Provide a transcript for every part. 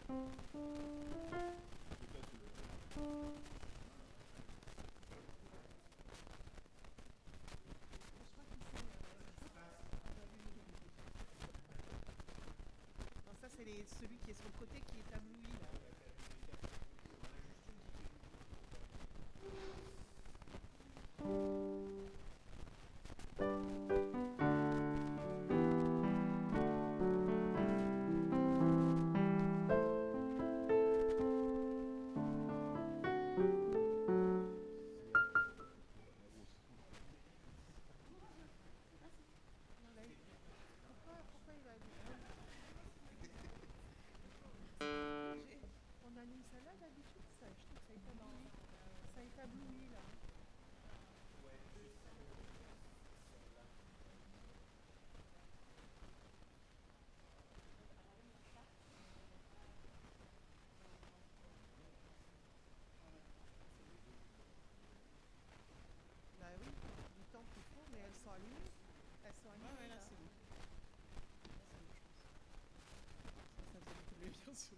Non, ça c'est celui qui est sur le côté qui est abloui là. Pourquoi il va on allume celle-là d'habitude, ça, je trouve que ça est abloui là. Bah oui, du temps qu'il faut, mais elles sont allumées. Elles sont allumées. Ouais, là c'est bon. Ça devient un peu mieux, bien sûr.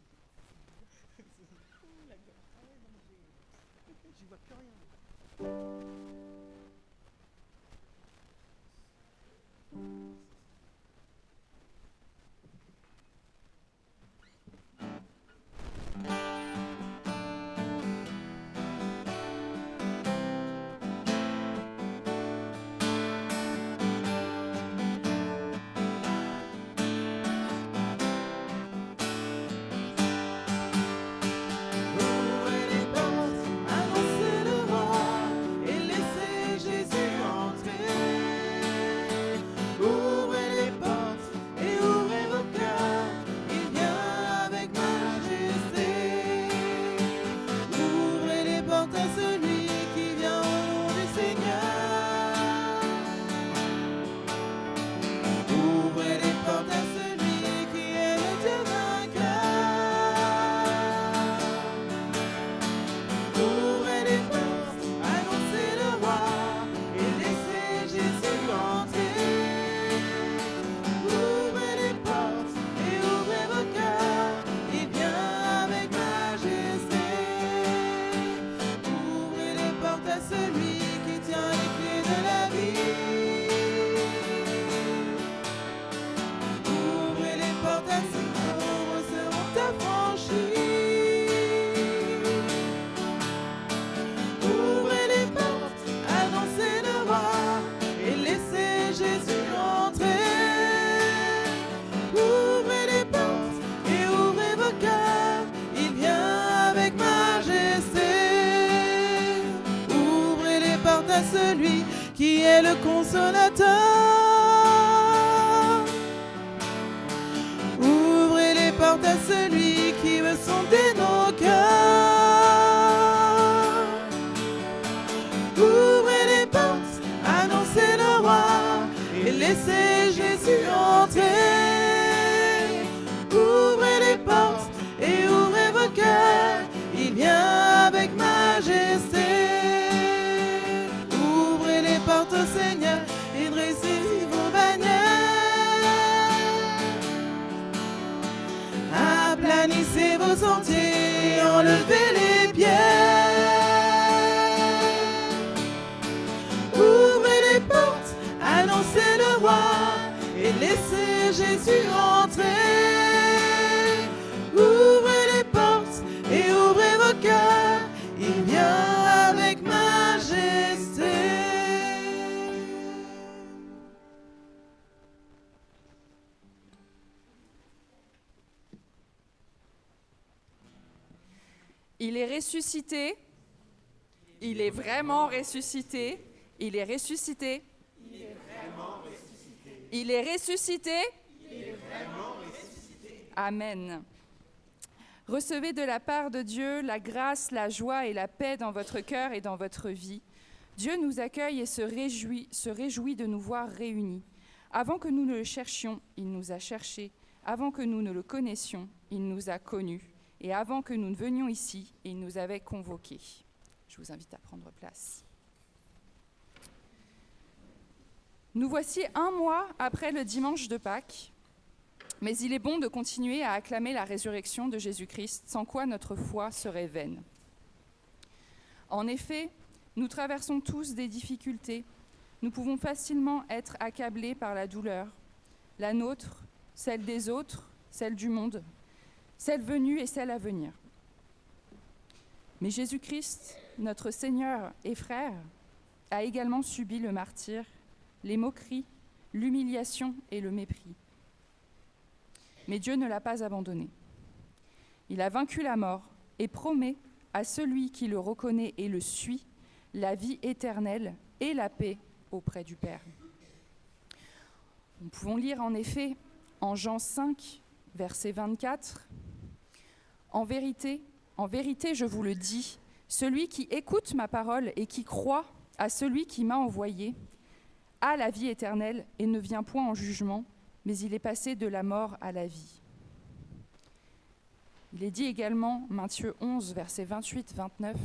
Ouh, la gueule. Ah ouais, non, mais j'y vois plus rien. Celui qui est le consolateur. Ouvrez les portes à celui qui veut sonder nos cœurs. Ouvrez les portes, annoncez le roi et laissez Jésus entrer. Ouvrez les portes et ouvrez vos cœurs, il vient avec majesté. Porte au Seigneur et dressez vos bannières. Aplanissez vos sentiers, enlevez les pierres. Ouvrez les portes, annoncez le roi et laissez Jésus entrer. Ouvrez les portes et ouvrez vos cœurs, il vient avec majesté. Il est ressuscité. Il est vraiment ressuscité. Il est ressuscité. Il est vraiment ressuscité. Il est ressuscité. Il est vraiment ressuscité. Amen. Recevez de la part de Dieu la grâce, la joie et la paix dans votre cœur et dans votre vie. Dieu nous accueille et se réjouit de nous voir réunis. Avant que nous ne le cherchions, il nous a cherchés. Avant que nous ne le connaissions, il nous a connus. Et avant que nous ne venions ici, il nous avait convoqués. Je vous invite à prendre place. Nous voici un mois après le dimanche de Pâques. Mais il est bon de continuer à acclamer la résurrection de Jésus-Christ, sans quoi notre foi serait vaine. En effet, nous traversons tous des difficultés. Nous pouvons facilement être accablés par la douleur, la nôtre, celle des autres, celle du monde, celle venue et celle à venir. Mais Jésus-Christ, notre Seigneur et frère, a également subi le martyre, les moqueries, l'humiliation et le mépris. Mais Dieu ne l'a pas abandonné. Il a vaincu la mort et promet à celui qui le reconnaît et le suit la vie éternelle et la paix auprès du Père. Nous pouvons lire en effet en Jean 5, verset 24, « En vérité, je vous le dis, celui qui écoute ma parole et qui croit à celui qui m'a envoyé a la vie éternelle et ne vient point en jugement, mais il est passé de la mort à la vie. » Il est dit également, Matthieu 11, versets 28-29,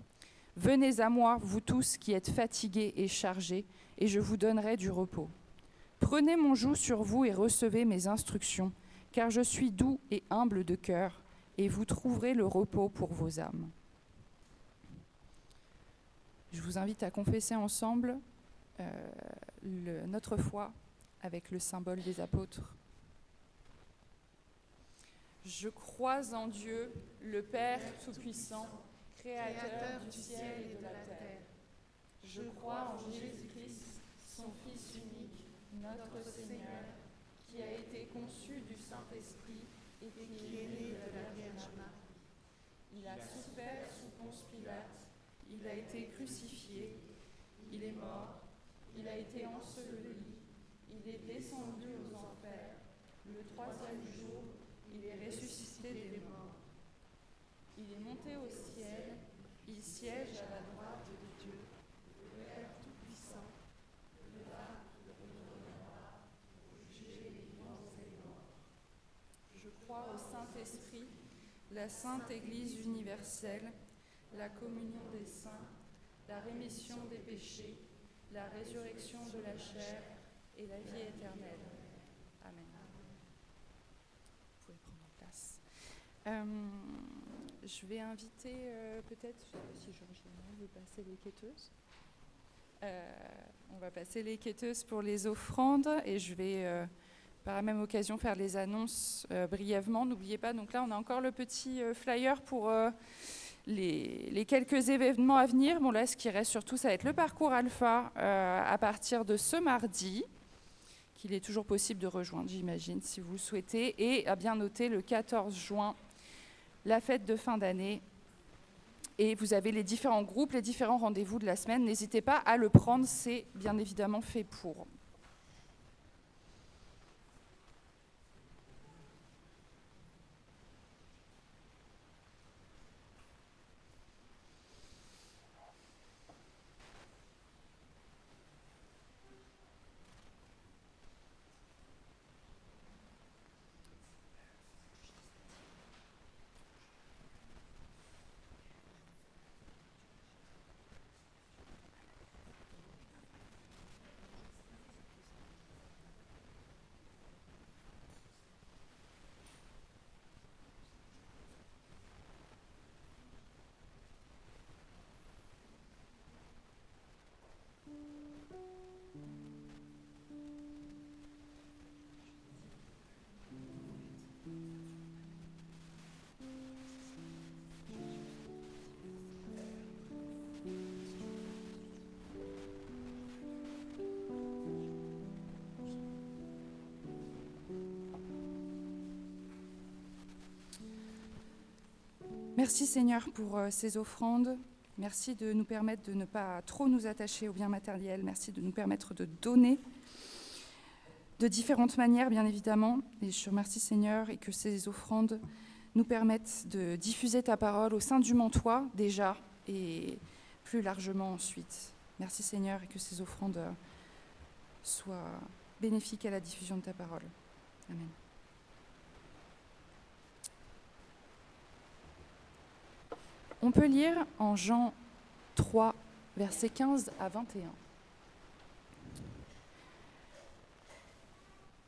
« Venez à moi, vous tous qui êtes fatigués et chargés, et je vous donnerai du repos. Prenez mon joug sur vous et recevez mes instructions, car je suis doux et humble de cœur, et vous trouverez le repos pour vos âmes. » Je vous invite à confesser ensemble notre foi avec le symbole des apôtres. Je crois en Dieu, le Père Tout-Puissant, Créateur du ciel et de la terre. Je crois en Jésus-Christ, son Fils unique, notre Seigneur, qui a été conçu du Saint-Esprit et qui est né de la Vierge Marie. Il a souffert sous Ponce Pilate, il a été crucifié, il est mort, il a été enseveli, il est descendu aux enfers. Le troisième jour, il est ressuscité des morts. Il est monté au ciel, il siège à la droite de Dieu, le Père Tout-Puissant. De là, il retournera pour juger les vivants et les morts. Je crois au Saint-Esprit, la Sainte Église universelle, la communion des saints, la rémission des péchés, la résurrection de la chair et la vie éternelle. Amen. Vous pouvez prendre place. Je vais inviter peut-être, je ne sais pas si Georges veut passer les quêteuses. On va passer les quêteuses pour les offrandes et je vais par la même occasion faire les annonces brièvement. N'oubliez pas, donc là on a encore le petit flyer pour les quelques événements à venir. Bon là ce qui reste surtout ça va être le parcours alpha à partir de ce mardi, qu'il est toujours possible de rejoindre j'imagine si vous le souhaitez, et à bien noter le 14 juin, la fête de fin d'année. Et vous avez les différents groupes, les différents rendez-vous de la semaine. N'hésitez pas à le prendre, c'est bien évidemment fait pour. Merci Seigneur pour ces offrandes. Merci de nous permettre de ne pas trop nous attacher aux biens matériels. Merci de nous permettre de donner de différentes manières, bien évidemment. Et je te remercie Seigneur et que ces offrandes nous permettent de diffuser ta parole au sein du Mantois déjà et plus largement ensuite. Merci Seigneur et que ces offrandes soient bénéfiques à la diffusion de ta parole. Amen. On peut lire en Jean 3, versets 15 à 21.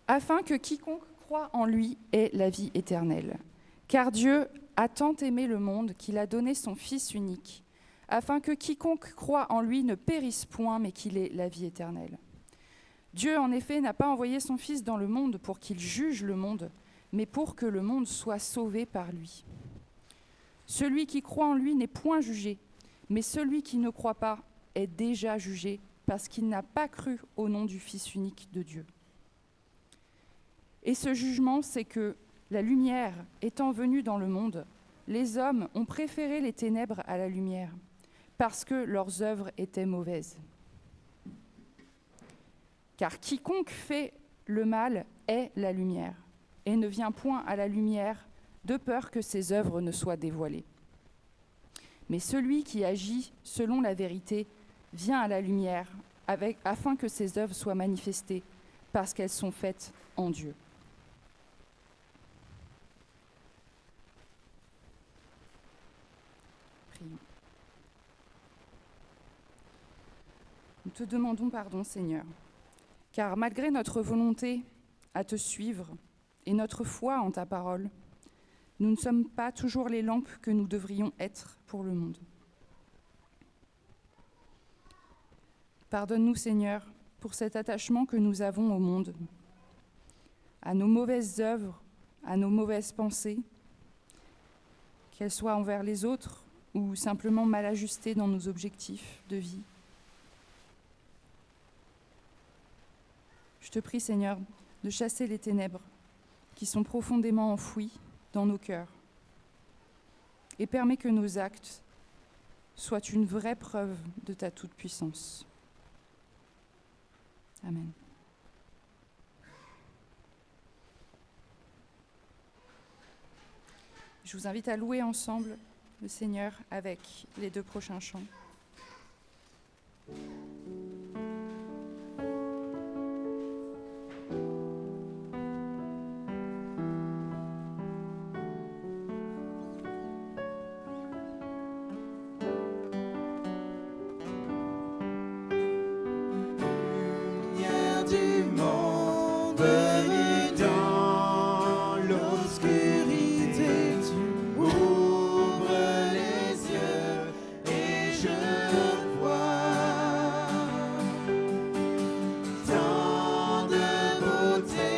Afin que quiconque croit en lui ait la vie éternelle. Car Dieu a tant aimé le monde qu'il a donné son Fils unique, afin que quiconque croit en lui ne périsse point, mais qu'il ait la vie éternelle. Dieu, en effet, n'a pas envoyé son Fils dans le monde pour qu'il juge le monde, mais pour que le monde soit sauvé par lui. Celui qui croit en lui n'est point jugé, mais celui qui ne croit pas est déjà jugé, parce qu'il n'a pas cru au nom du Fils unique de Dieu. Et ce jugement, c'est que la lumière étant venue dans le monde, les hommes ont préféré les ténèbres à la lumière, parce que leurs œuvres étaient mauvaises. Car quiconque fait le mal est la lumière, et ne vient point à la lumière, de peur que ses œuvres ne soient dévoilées. Mais celui qui agit selon la vérité vient à la lumière, afin que ses œuvres soient manifestées, parce qu'elles sont faites en Dieu. Prions. Nous te demandons pardon, Seigneur, car malgré notre volonté à te suivre et notre foi en ta parole, nous ne sommes pas toujours les lampes que nous devrions être pour le monde. Pardonne-nous, Seigneur, pour cet attachement que nous avons au monde, à nos mauvaises œuvres, à nos mauvaises pensées, qu'elles soient envers les autres ou simplement mal ajustées dans nos objectifs de vie. Je te prie, Seigneur, de chasser les ténèbres qui sont profondément enfouies dans nos cœurs et permets que nos actes soient une vraie preuve de ta toute-puissance. Amen. Je vous invite à louer ensemble le Seigneur avec les 2 prochains chants. Venu dans l'obscurité, tu m'ouvres les yeux et je vois tant de beauté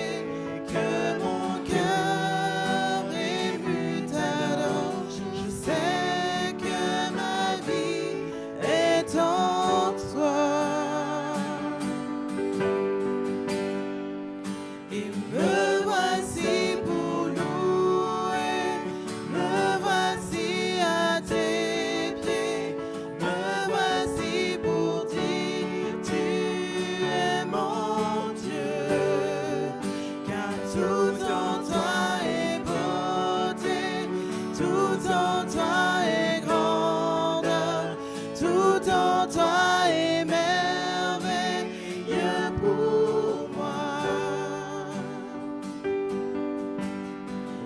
que mon cœur ému t'adore. Je sais que ma vie est en toi. Et me voici pour louer, me voici à tes pieds, me voici pour dire tu es mon Dieu, car tout en toi est beauté, tout en toi est grandeur, tout en toi est merveilleux pour moi.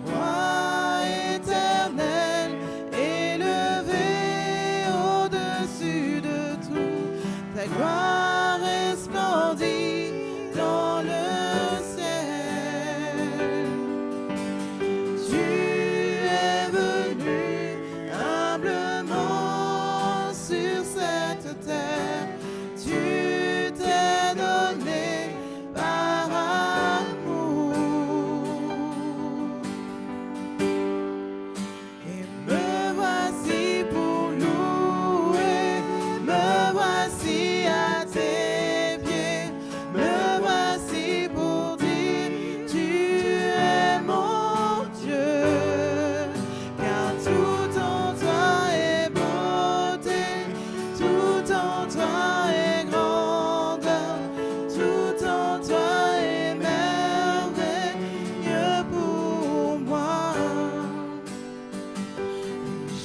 Roi éternel, élevé au-dessus de tout, ta gloire resplendit dans le ciel. Tu es venu humblement sur cette terre, tu t'es donné par amour. Et me voici pour louer, me voici à tes pieds, me voici pour dire tu es mon Dieu, car tout en toi est beauté, tout en toi est grandeur, tout en toi est merveilleux pour moi.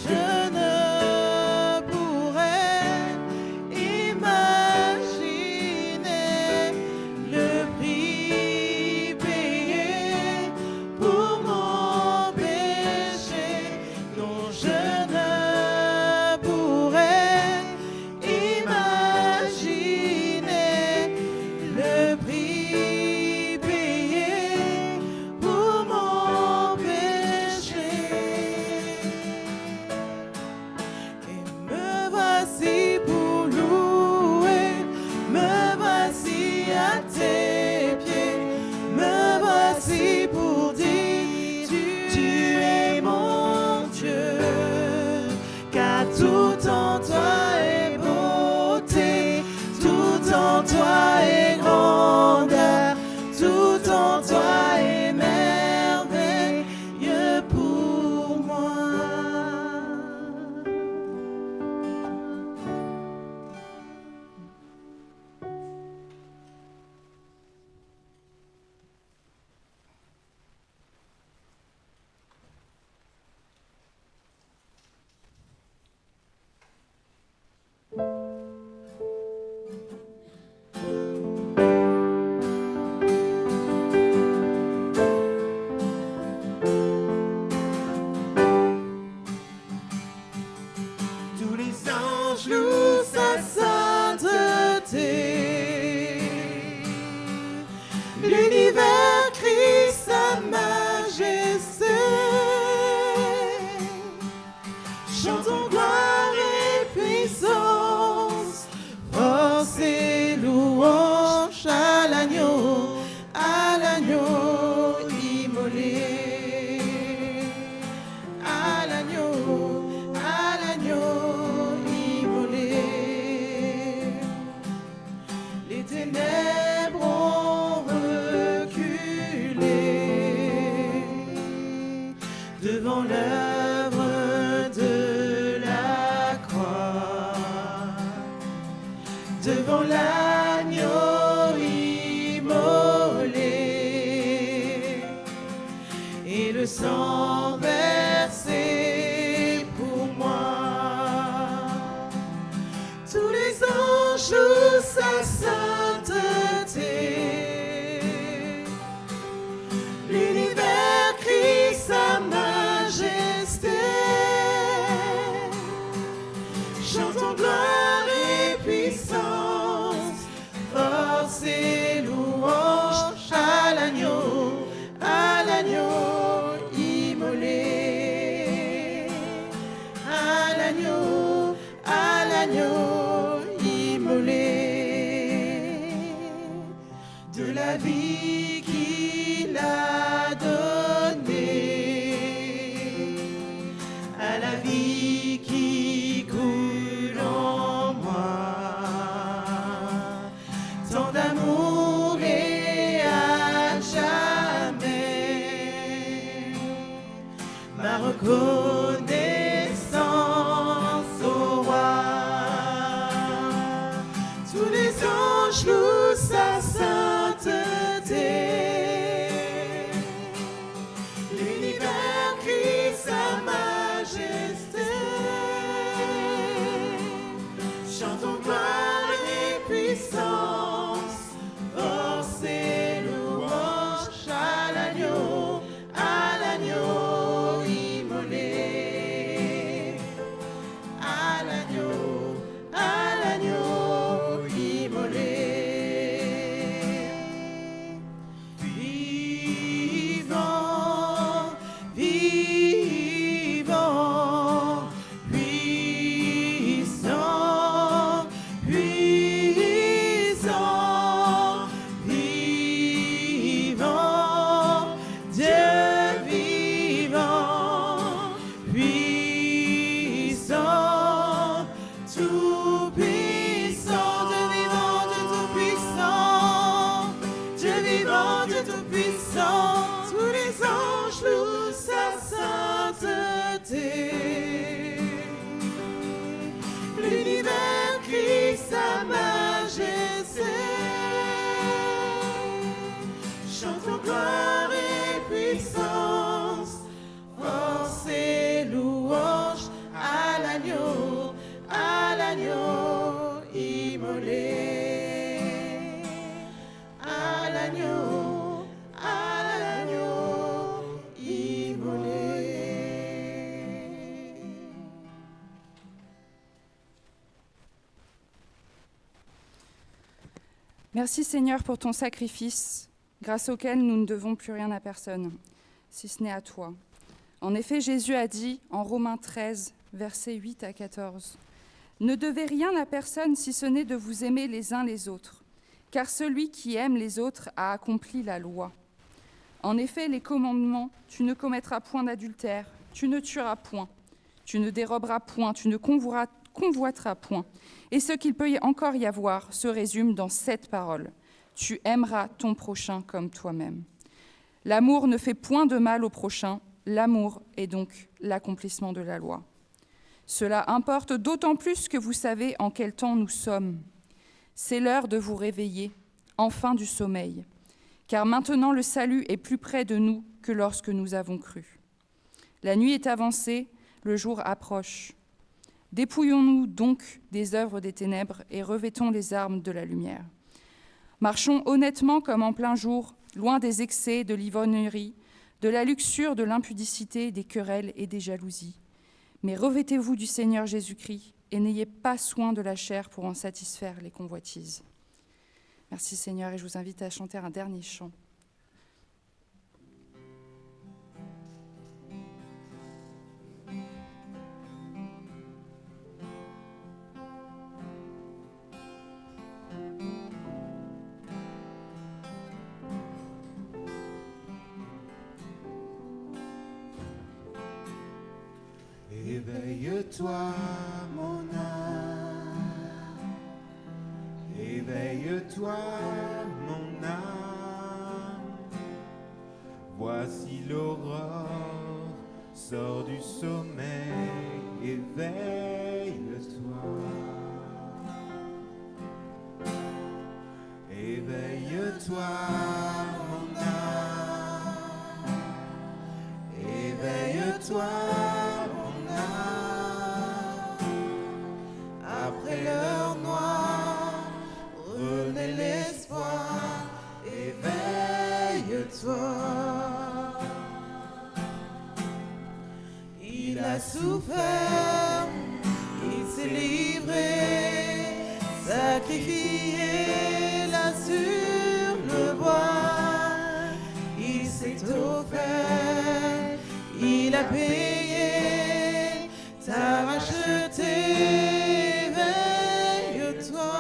Je ne pourrais imaginer le prix payé pour mon péché. Non, je ne pourrais imaginer le prix payé pour chantons gloire et puissance, force et louange à l'agneau immolé. À l'agneau immolé. Les ténèbres ont reculé devant l'œuvre de la croix, devant l'agneau immolé et le sang versé pour moi. Tous les anges louent sa sainteté, l'univers crie sa majesté. Chantons gloire et puissance, force et louange à l'agneau immolé. À l'agneau immolé. De la vie qu'il a donnée à la vie qui coule en moi. Tant d'amour et à jamais ma reconnaissance au roi. Tous les anges louent sa sainteté, l'univers crie sa majesté. Chantons gloire et puissance, force et louange à l'agneau immolé. À l'agneau immolé. Vivant, vivant, puissant, puissant, vivant, Dieu vivant, puissant, tout puissant, Dieu vivant, Dieu tout puissant, Dieu vivant, Dieu tout puissant. Tous les anges louent sa sainteté, l'univers crie sa majesté. Chantons gloire et puissance, force et louange à l'agneau immolé. À l'agneau immolé. Merci Seigneur pour ton sacrifice, grâce auquel nous ne devons plus rien à personne, si ce n'est à toi. En effet, Jésus a dit en Romains 13, versets 8 à 14, « Ne devez rien à personne si ce n'est de vous aimer les uns les autres, car celui qui aime les autres a accompli la loi. En effet, les commandements, tu ne commettras point d'adultère, tu ne tueras point, tu ne déroberas point, tu ne convoiteras point. Et ce qu'il peut encore y avoir se résume dans cette parole. Tu aimeras ton prochain comme toi-même. L'amour ne fait point de mal au prochain, l'amour est donc l'accomplissement de la loi. Cela importe d'autant plus que vous savez en quel temps nous sommes. C'est l'heure de vous réveiller, enfin du sommeil, car maintenant le salut est plus près de nous que lorsque nous avons cru. La nuit est avancée, le jour approche. Dépouillons-nous donc des œuvres des ténèbres et revêtons les armes de la lumière. Marchons honnêtement comme en plein jour, loin des excès, de l'ivrognerie, de la luxure, de l'impudicité, des querelles et des jalousies. Mais revêtez-vous du Seigneur Jésus-Christ et n'ayez pas soin de la chair pour en satisfaire les convoitises. Merci Seigneur, et je vous invite à chanter un dernier chant. Éveille-toi, mon âme. Éveille-toi, mon âme. Voici l'aurore sort du sommeil. Éveille-toi. Éveille-toi, mon âme. Éveille-toi, mon âme. Après l'heure noire, renaît l'espoir. Éveille-toi. Il a souffert, il s'est livré, sacrifié là sur le bois. Il s'est offert, il a payé, t'a racheté. Éveille-toi,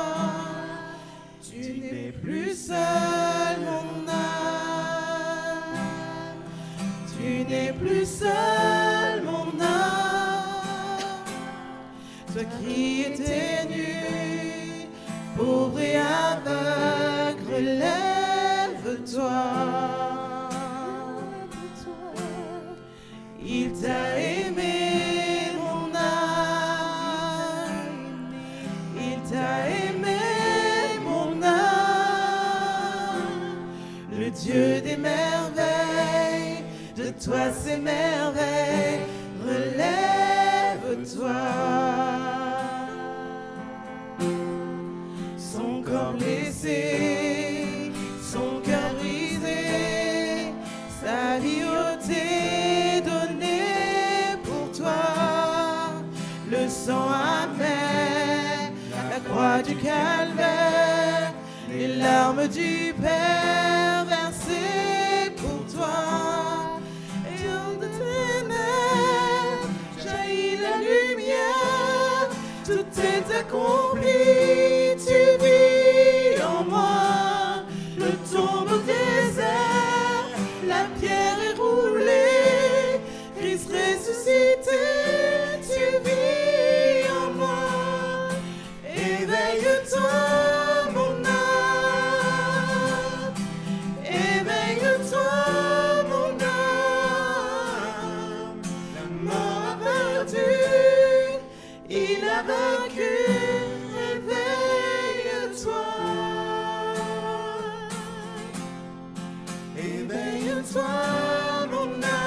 tu n'es plus seul, mon âme. Tu n'es plus seul, mon âme. Toi qui étais nu, pauvre et aveugle, lève-toi. Il t'a aimé, mon âme. Il t'a aimé, mon âme. Le Dieu des merveilles, de toi ces merveilles, relève-toi. Son corps blessé, son cœur brisé, sa vie ôtée, donnée pour toi. Le sang amer, la croix du calvaire, les larmes du Père versées pour toi. Et de ténèbres jaillit la lumière, tout est accompli. Tu vis en moi, le tombe au désert, la pierre est roulée, Christ ressuscité. Tu vis en moi, éveille-toi, mon âme. Éveille-toi, mon âme. La mort a perdu, il a vaincu. Éveille-toi. Éveille-toi, mon âme.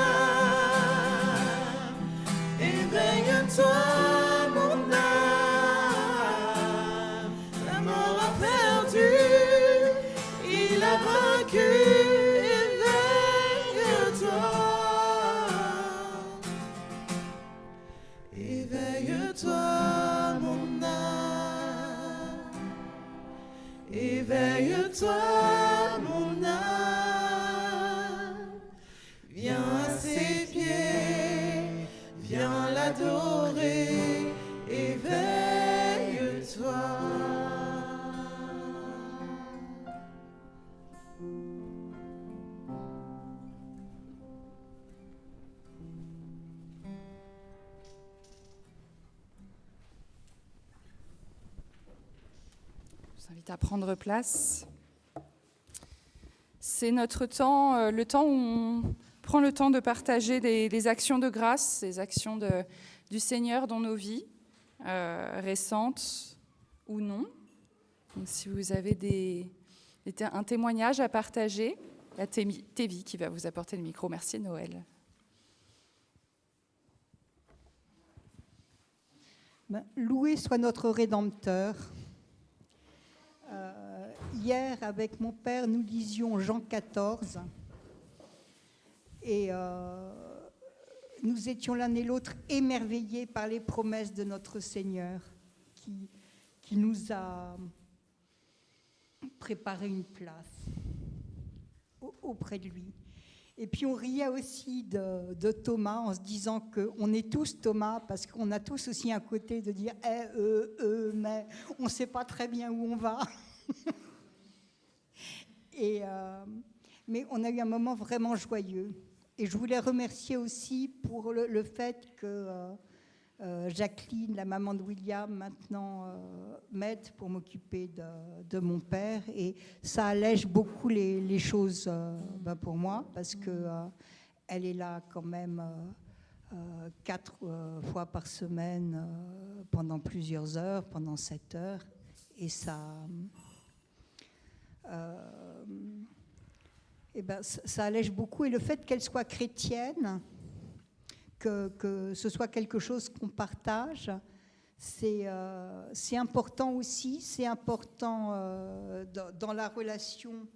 Éveille-toi, mon âme. La mort a perdu, il a vaincu. Éveille-toi. Éveille-toi, mon âme. Éveille-toi, mon âme. Viens à ses pieds, viens l'adorer. Éveille-toi. Je vous invite à prendre place. C'est notre temps, le temps où on prend le temps de partager des actions de grâce, des actions du Seigneur dans nos vies, récentes ou non. Donc, si vous avez un témoignage à partager, il y a Tévi qui va vous apporter le micro. Merci Noël. Loué soit notre Rédempteur. Hier, avec mon père, nous lisions Jean 14 et nous étions l'un et l'autre émerveillés par les promesses de notre Seigneur qui nous a préparé une place auprès de lui. Et puis on riait aussi de Thomas en se disant qu'on est tous Thomas parce qu'on a tous aussi un côté de dire mais on ne sait pas très bien où on va. Mais on a eu un moment vraiment joyeux. Et je voulais remercier aussi pour le fait que Jacqueline, la maman de William, maintenant m'aide pour m'occuper de mon père. Et ça allège beaucoup les choses pour moi, parce que elle est là quand même 4 fois par semaine pendant plusieurs heures, pendant 7 heures. Et ça... ça allège beaucoup. Et le fait qu'elle soit chrétienne, que ce soit quelque chose qu'on partage, c'est important aussi. C'est important dans la relation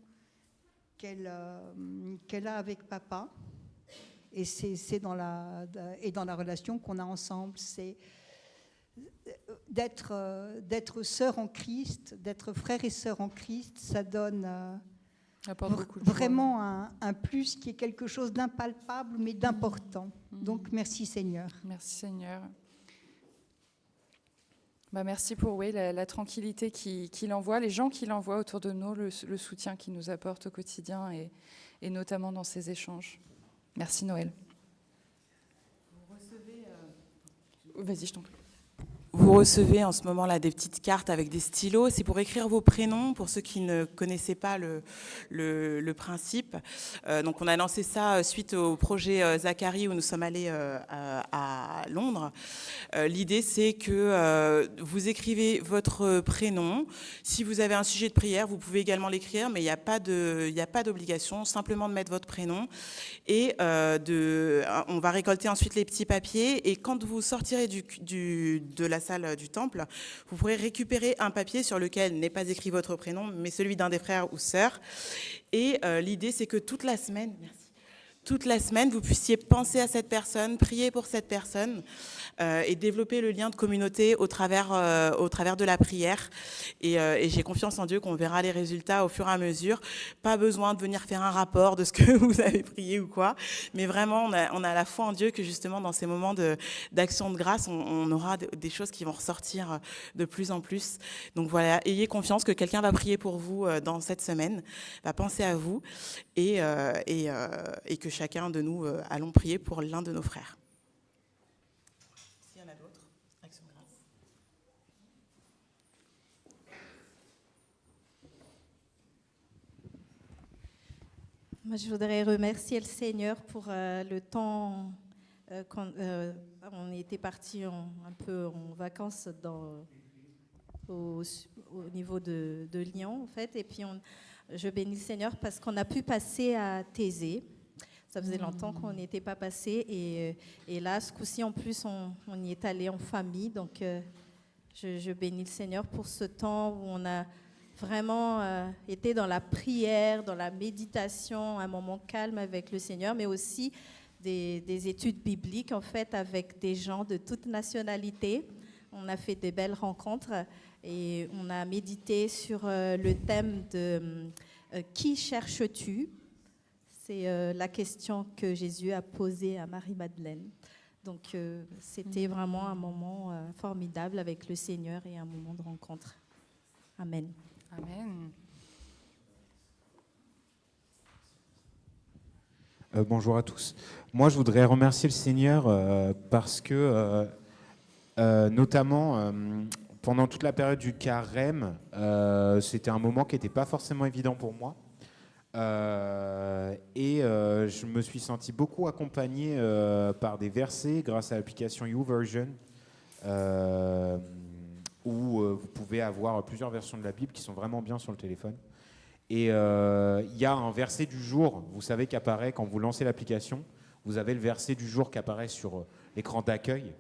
qu'elle a avec papa. Et c'est dans la relation qu'on a ensemble. C'est d'être sœur en Christ, d'être frère et sœur en Christ, ça donne vraiment un plus qui est quelque chose d'impalpable mais d'important. Donc merci Seigneur. Merci Seigneur. Merci pour la tranquillité qu'il envoie, les gens qu'il envoie autour de nous, le soutien qu'il nous apporte au quotidien et notamment dans ces échanges. Merci Noël. Vous recevez, Vas-y, je t'en prie. Vous recevez en ce moment-là des petites cartes avec des stylos. C'est pour écrire vos prénoms, pour ceux qui ne connaissaient pas le principe. Donc on a lancé ça suite au projet Zacharie où nous sommes allés à Londres. L'idée, c'est que vous écrivez votre prénom. Si vous avez un sujet de prière, vous pouvez également l'écrire, mais il n'y a pas d'obligation, simplement de mettre votre prénom. Et on va récolter ensuite les petits papiers. Et quand vous sortirez de la salle du temple, vous pourrez récupérer un papier sur lequel n'est pas écrit votre prénom, mais celui d'un des frères ou sœurs. Et l'idée, c'est que toute la semaine, vous puissiez penser à cette personne, prier pour cette personne et développer le lien de communauté au travers de la prière. Et j'ai confiance en Dieu qu'on verra les résultats au fur et à mesure. Pas besoin de venir faire un rapport de ce que vous avez prié ou quoi, mais vraiment, on a la foi en Dieu que justement, dans ces moments d'action de grâce, on aura des choses qui vont ressortir de plus en plus. Donc voilà, ayez confiance que quelqu'un va prier pour vous dans cette semaine, va penser à vous et que chacun de nous allons prier pour l'un de nos frères. S'il y en a d'autres, action de grâce. Moi, je voudrais remercier le Seigneur pour le temps quand on était partis un peu en vacances au niveau de Lyon, en fait. Et puis, je bénis le Seigneur parce qu'on a pu passer à Thésée. Ça faisait longtemps qu'on n'était pas passé. Et là, ce coup-ci, en plus, on y est allé en famille. Donc, je bénis le Seigneur pour ce temps où on a vraiment été dans la prière, dans la méditation, un moment calme avec le Seigneur, mais aussi des études bibliques, en fait, avec des gens de toute nationalité. On a fait des belles rencontres et on a médité sur le thème de « Qui cherches-tu ?» C'est la question que Jésus a posée à Marie-Madeleine. Donc, c'était vraiment un moment formidable avec le Seigneur et un moment de rencontre. Amen. Amen. Bonjour à tous. Moi, je voudrais remercier le Seigneur parce que, notamment, pendant toute la période du carême, c'était un moment qui n'était pas forcément évident pour moi. Je me suis senti beaucoup accompagné par des versets grâce à l'application YouVersion, où vous pouvez avoir plusieurs versions de la Bible qui sont vraiment bien sur le téléphone. Et il y a un verset du jour, vous savez, qui apparaît quand vous lancez l'application. Vous avez le verset du jour qui apparaît sur l'écran d'accueil.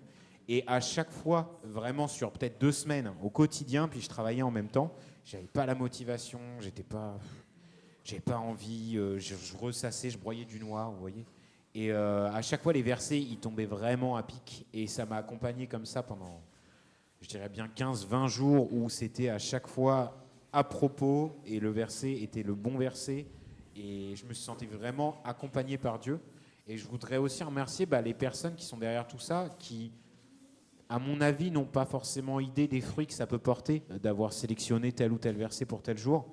Et à chaque fois, vraiment sur peut-être 2 semaines au quotidien, puis je travaillais en même temps, j'avais pas la motivation, j'avais pas envie, je ressassais, je broyais du noir, vous voyez. Et à chaque fois, les versets, ils tombaient vraiment à pic. Et ça m'a accompagné comme ça pendant, je dirais bien 15-20 jours, où c'était à chaque fois à propos, et le verset était le bon verset. Et je me sentais vraiment accompagné par Dieu. Et je voudrais aussi remercier les personnes qui sont derrière tout ça, qui, à mon avis, n'ont pas forcément idée des fruits que ça peut porter, d'avoir sélectionné tel ou tel verset pour tel jour.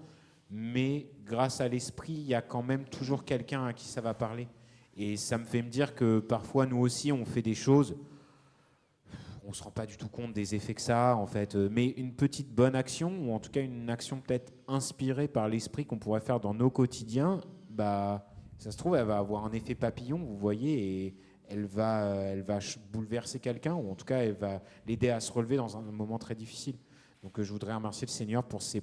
Mais grâce à l'esprit, il y a quand même toujours quelqu'un à qui ça va parler. Et ça me fait me dire que parfois, nous aussi, on fait des choses on ne se rend pas du tout compte des effets que ça a, en fait. Mais une petite bonne action, ou en tout cas une action peut-être inspirée par l'esprit qu'on pourrait faire dans nos quotidiens, bah, ça se trouve, elle va avoir un effet papillon, vous voyez, et elle va bouleverser quelqu'un, ou en tout cas, elle va l'aider à se relever dans un moment très difficile. Donc je voudrais remercier le Seigneur pour ces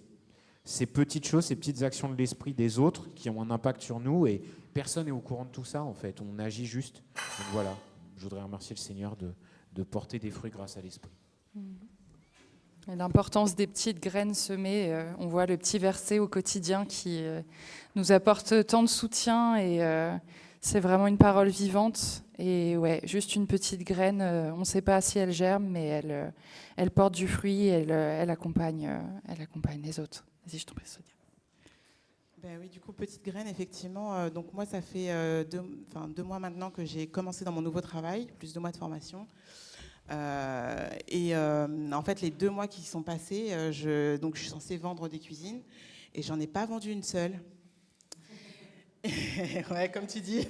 petites choses, ces petites actions de l'esprit des autres qui ont un impact sur nous, et personne n'est au courant de tout ça, en fait. On agit juste. Donc voilà, je voudrais remercier le Seigneur de porter des fruits grâce à l'esprit. Et l'importance des petites graines semées, on voit le petit verset au quotidien qui nous apporte tant de soutien, et c'est vraiment une parole vivante. Et ouais, juste une petite graine, on ne sait pas si elle germe, mais elle porte du fruit, elle accompagne les autres. Vas-y, je t'en prie, Sonia. Ben oui, du coup, petite graine, effectivement. Donc moi, ça fait 2 mois maintenant que j'ai commencé dans mon nouveau travail, plus 2 mois de formation. En fait, les 2 mois qui sont passés, je suis censée vendre des cuisines et j'en ai pas vendu une seule. Ouais, comme tu dis,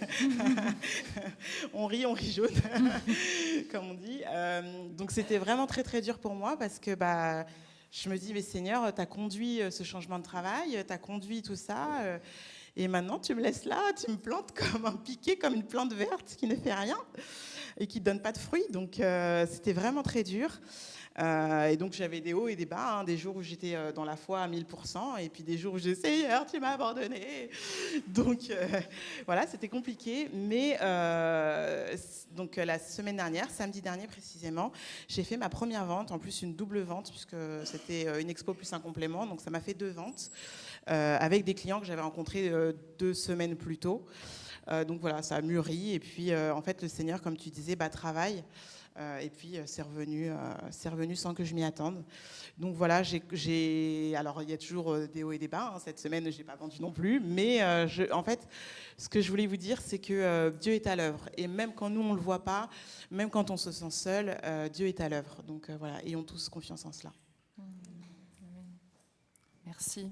on rit jaune, comme on dit. Donc c'était vraiment très très dur pour moi parce que je me dis, mais Seigneur, tu as conduit ce changement de travail, tu as conduit tout ça, et maintenant tu me laisses là, tu me plantes comme un piquet, comme une plante verte qui ne fait rien et qui ne donne pas de fruits. Donc c'était vraiment très dur. Et donc j'avais des hauts et des bas, des jours où j'étais dans la foi à 1000%, et puis des jours où je disais, Seigneur, tu m'as abandonné. Donc voilà, c'était compliqué. Mais donc la semaine dernière, samedi dernier précisément, j'ai fait ma première vente, en plus une double vente, puisque c'était une expo plus un complément. Donc ça m'a fait 2 ventes avec des clients que j'avais rencontrés 2 semaines plus tôt. Donc voilà, ça a mûri. Et puis en fait, le Seigneur, comme tu disais, travaille. Et puis c'est revenu sans que je m'y attende. Donc voilà, alors il y a toujours des hauts et des bas. Cette semaine, je n'ai pas vendu non plus. Mais en fait, ce que je voulais vous dire, c'est que Dieu est à l'œuvre. Et même quand nous, on ne le voit pas, même quand on se sent seul, Dieu est à l'œuvre. Donc voilà, ayons tous confiance en cela. Merci.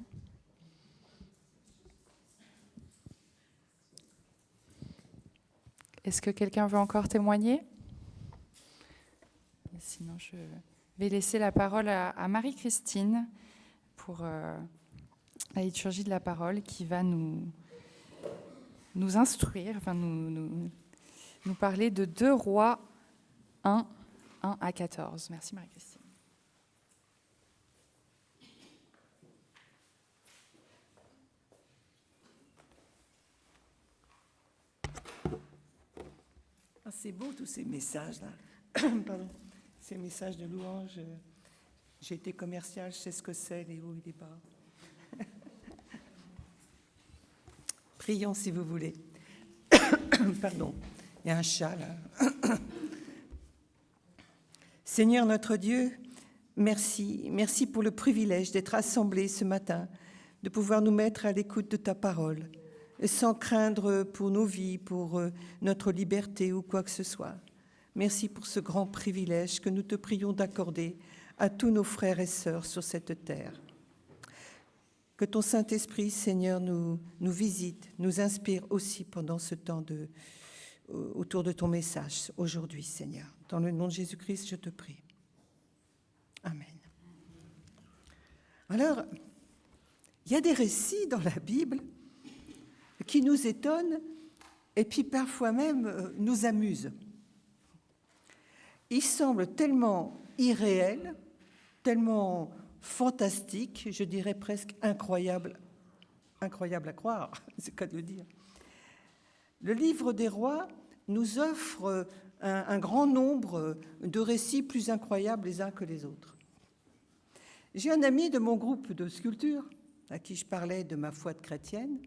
Est-ce que quelqu'un veut encore témoigner ? Sinon, je vais laisser la parole à Marie-Christine pour la liturgie de la parole qui va nous instruire, nous parler de 2 Rois 1 à 14. Merci Marie-Christine. C'est beau tous ces messages-là. Pardon. Ces messages de louange. J'ai été commerciale, je sais ce que c'est, les hauts et les bas. Prions si vous voulez. Pardon, il y a un chat là. Seigneur notre Dieu, merci. Merci pour le privilège d'être assemblés ce matin, de pouvoir nous mettre à l'écoute de ta parole, sans craindre pour nos vies, pour notre liberté ou quoi que ce soit. Merci pour ce grand privilège que nous te prions d'accorder à tous nos frères et sœurs sur cette terre. Que ton Saint-Esprit, Seigneur, nous visite, nous inspire aussi pendant ce temps autour de ton message aujourd'hui, Seigneur. Dans le nom de Jésus-Christ, je te prie. Amen. Alors, il y a des récits dans la Bible qui nous étonnent et puis parfois même nous amusent. Ils semblent tellement irréels, tellement fantastiques, je dirais presque incroyables à croire, c'est le cas de le dire. Le livre des rois nous offre un grand nombre de récits plus incroyables les uns que les autres. J'ai un ami de mon groupe de sculpture, à qui je parlais de ma foi de chrétienne,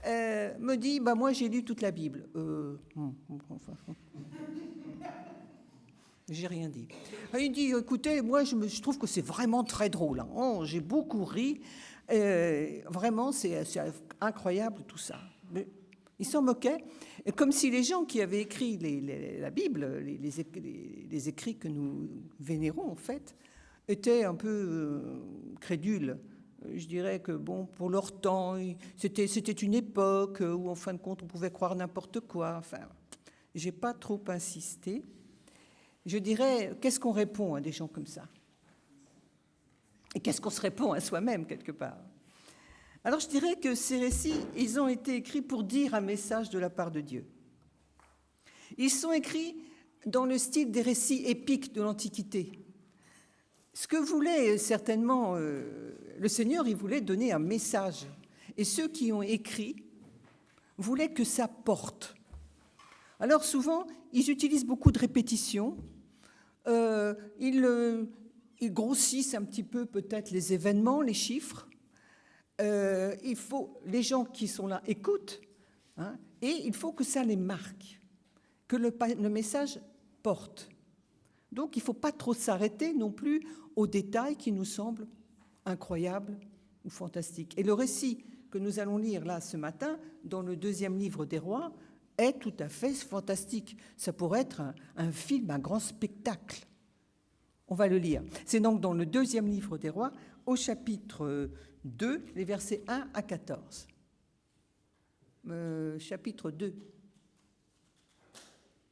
me dit, moi j'ai lu toute la Bible. J'ai rien dit. Il dit, écoutez, moi je trouve que c'est vraiment très drôle. Oh, j'ai beaucoup ri. Vraiment, c'est incroyable tout ça. Mais il s'en moquait, comme si les gens qui avaient écrit la Bible, les écrits que nous vénérons en fait, étaient un peu crédules. Je dirais que pour leur temps, c'était une époque où en fin de compte on pouvait croire n'importe quoi. Enfin, j'ai pas trop insisté. Je dirais, qu'est-ce qu'on répond à des gens comme ça? Et qu'est-ce qu'on se répond à soi-même, quelque part? Alors je dirais que ces récits, ils ont été écrits pour dire un message de la part de Dieu. Ils sont écrits dans le style des récits épiques de l'Antiquité. Ce que voulait certainement le Seigneur, il voulait donner un message. Et ceux qui ont écrit voulaient que ça porte. Alors souvent, ils utilisent beaucoup de répétitions. Ils grossissent un petit peu peut-être les événements, les chiffres. Les gens qui sont là écoutent, hein, et il faut que ça les marque, que le message porte. Donc il ne faut pas trop s'arrêter non plus aux détails qui nous semblent incroyables ou fantastiques. Et le récit que nous allons lire là ce matin, dans le 2e livre des Rois, est tout à fait fantastique. Ça pourrait être un film, un grand spectacle. On va le lire. C'est donc dans le 2e livre des Rois, au chapitre 2, les versets 1 à 14. Chapitre 2.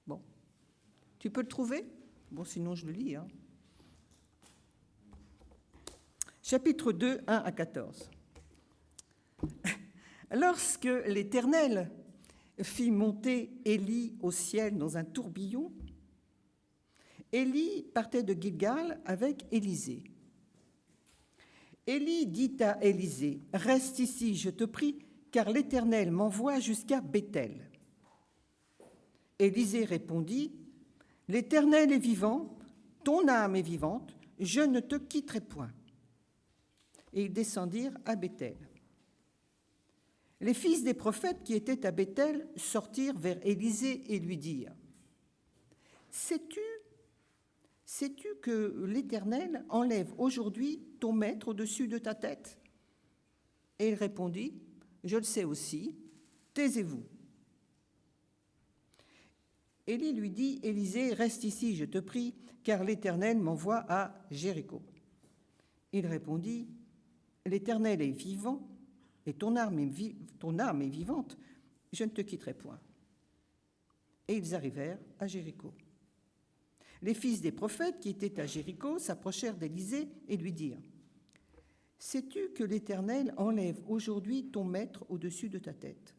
Bon. Tu peux le trouver? Bon, sinon je le lis. Hein. Chapitre 2, 1 à 14. Lorsque l'Éternel fit monter Élie au ciel dans un tourbillon, Élie partait de Gilgal avec Élisée. Élie dit à Élisée, « Reste ici, je te prie, car l'Éternel m'envoie jusqu'à Béthel. » Élisée répondit, « L'Éternel est vivant, ton âme est vivante, je ne te quitterai point. » Et ils descendirent à Béthel. Les fils des prophètes qui étaient à Béthel sortirent vers Élisée et lui dirent, « Sais-tu que l'Éternel enlève aujourd'hui ton maître au-dessus de ta tête? » Et il répondit, « Je le sais aussi, taisez-vous. » Élie lui dit, « Élisée, reste ici, je te prie, car l'Éternel m'envoie à Jéricho. » Il répondit, « L'Éternel est vivant, et ton âme est vivante, je ne te quitterai point. » Et ils arrivèrent à Jéricho. Les fils des prophètes qui étaient à Jéricho s'approchèrent d'Élisée et lui dirent, « Sais-tu que l'Éternel enlève aujourd'hui ton maître au-dessus de ta tête? »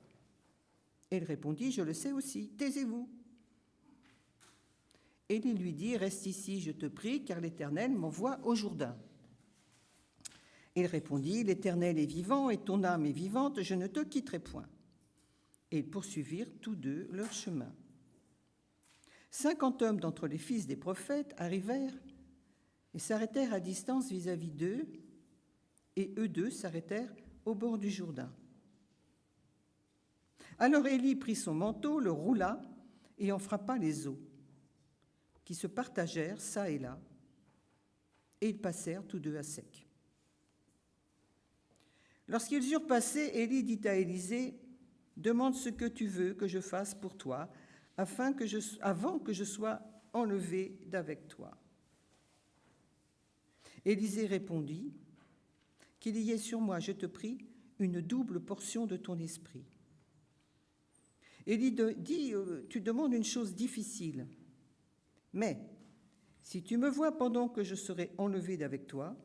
Et il répondit, « Je le sais aussi, taisez-vous. » Élie lui dit, « Reste ici, je te prie, car l'Éternel m'envoie au Jourdain. » Il répondit, « L'Éternel est vivant et ton âme est vivante, je ne te quitterai point. » Et ils poursuivirent tous deux leur chemin. 50 hommes d'entre les fils des prophètes arrivèrent et s'arrêtèrent à distance vis-à-vis d'eux, et eux deux s'arrêtèrent au bord du Jourdain. Alors Élie prit son manteau, le roula et en frappa les eaux, qui se partagèrent çà et là, et ils passèrent tous deux à sec. Lorsqu'ils eurent passé, Élie dit à Élisée, « Demande ce que tu veux que je fasse pour toi, avant que je sois enlevé d'avec toi. » Élisée répondit, « Qu'il y ait sur moi, je te prie, une double portion de ton esprit. » Élie dit, « Tu demandes une chose difficile, mais si tu me vois pendant que je serai enlevé d'avec toi,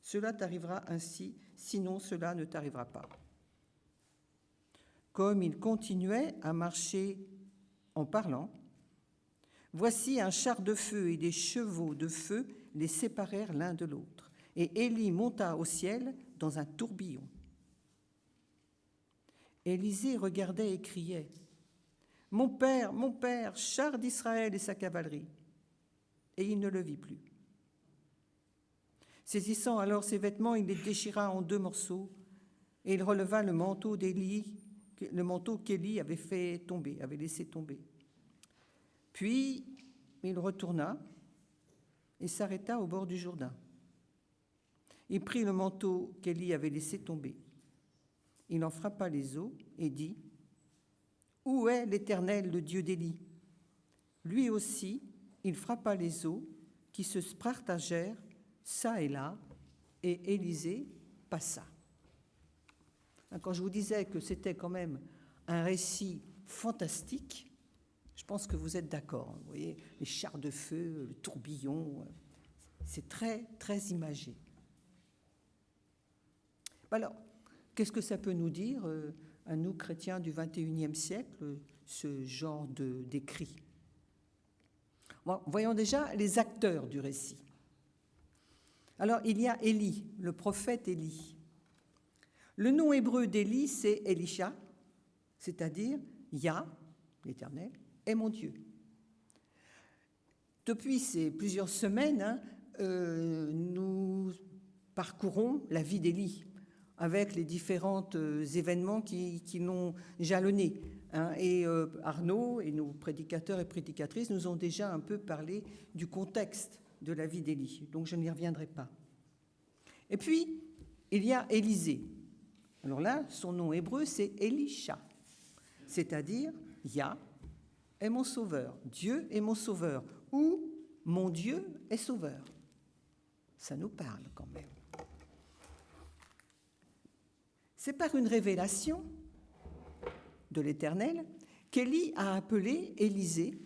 cela t'arrivera ainsi, sinon cela ne t'arrivera pas. » Comme il continuait à marcher en parlant, voici un char de feu et des chevaux de feu les séparèrent l'un de l'autre. Et Élie monta au ciel dans un tourbillon. Élisée regardait et criait, « Mon père, char d'Israël et sa cavalerie !» Et il ne le vit plus. Saisissant alors ses vêtements, il les déchira en 2 morceaux, et il releva le manteau d'Élie, le manteau qu'Élie avait laissé tomber. Puis il retourna et s'arrêta au bord du Jourdain. Il prit le manteau qu'Élie avait laissé tomber. Il en frappa les eaux et dit, « Où est l'Éternel, le Dieu d'Élie ?» Lui aussi, il frappa les eaux qui se partagèrent çà et là, et Élisée passa. Quand je vous disais que c'était quand même un récit fantastique, je pense que vous êtes d'accord. Vous voyez, les chars de feu, le tourbillon, c'est très, très imagé. Alors, qu'est-ce que ça peut nous dire, à nous, chrétiens du XXIe siècle, ce genre d'écrit? Bon, voyons déjà les acteurs du récit. Alors, il y a Élie, le prophète Élie. Le nom hébreu d'Élie, c'est Elisha, c'est-à-dire Yah, l'Éternel, est mon Dieu. Depuis ces plusieurs semaines, nous parcourons la vie d'Élie avec les différents événements qui l'ont jalonné. Et Arnaud et nos prédicateurs et prédicatrices nous ont déjà un peu parlé du contexte de la vie d'Élie, donc je n'y reviendrai pas. Et puis, il y a Élisée. Alors là, son nom hébreu, c'est Elisha, c'est-à-dire Yah est mon sauveur, Dieu est mon sauveur, ou mon Dieu est sauveur. Ça nous parle quand même. C'est par une révélation de l'Éternel qu'Élie a appelé Élisée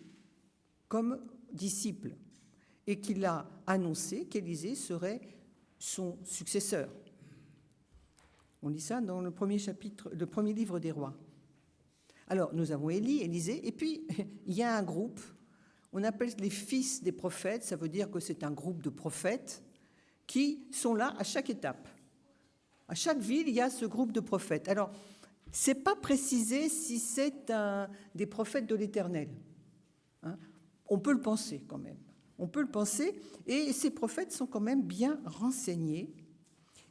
comme disciple et qu'il a annoncé qu'Élisée serait son successeur. On lit ça dans le premier livre des Rois. Alors, nous avons Élie, Élisée, et puis il y a un groupe, on appelle les fils des prophètes, ça veut dire que c'est un groupe de prophètes qui sont là à chaque étape. À chaque ville, il y a ce groupe de prophètes. Alors, ce n'est pas précisé si c'est des prophètes de l'Éternel. On peut le penser quand même. On peut le penser, et ces prophètes sont quand même bien renseignés.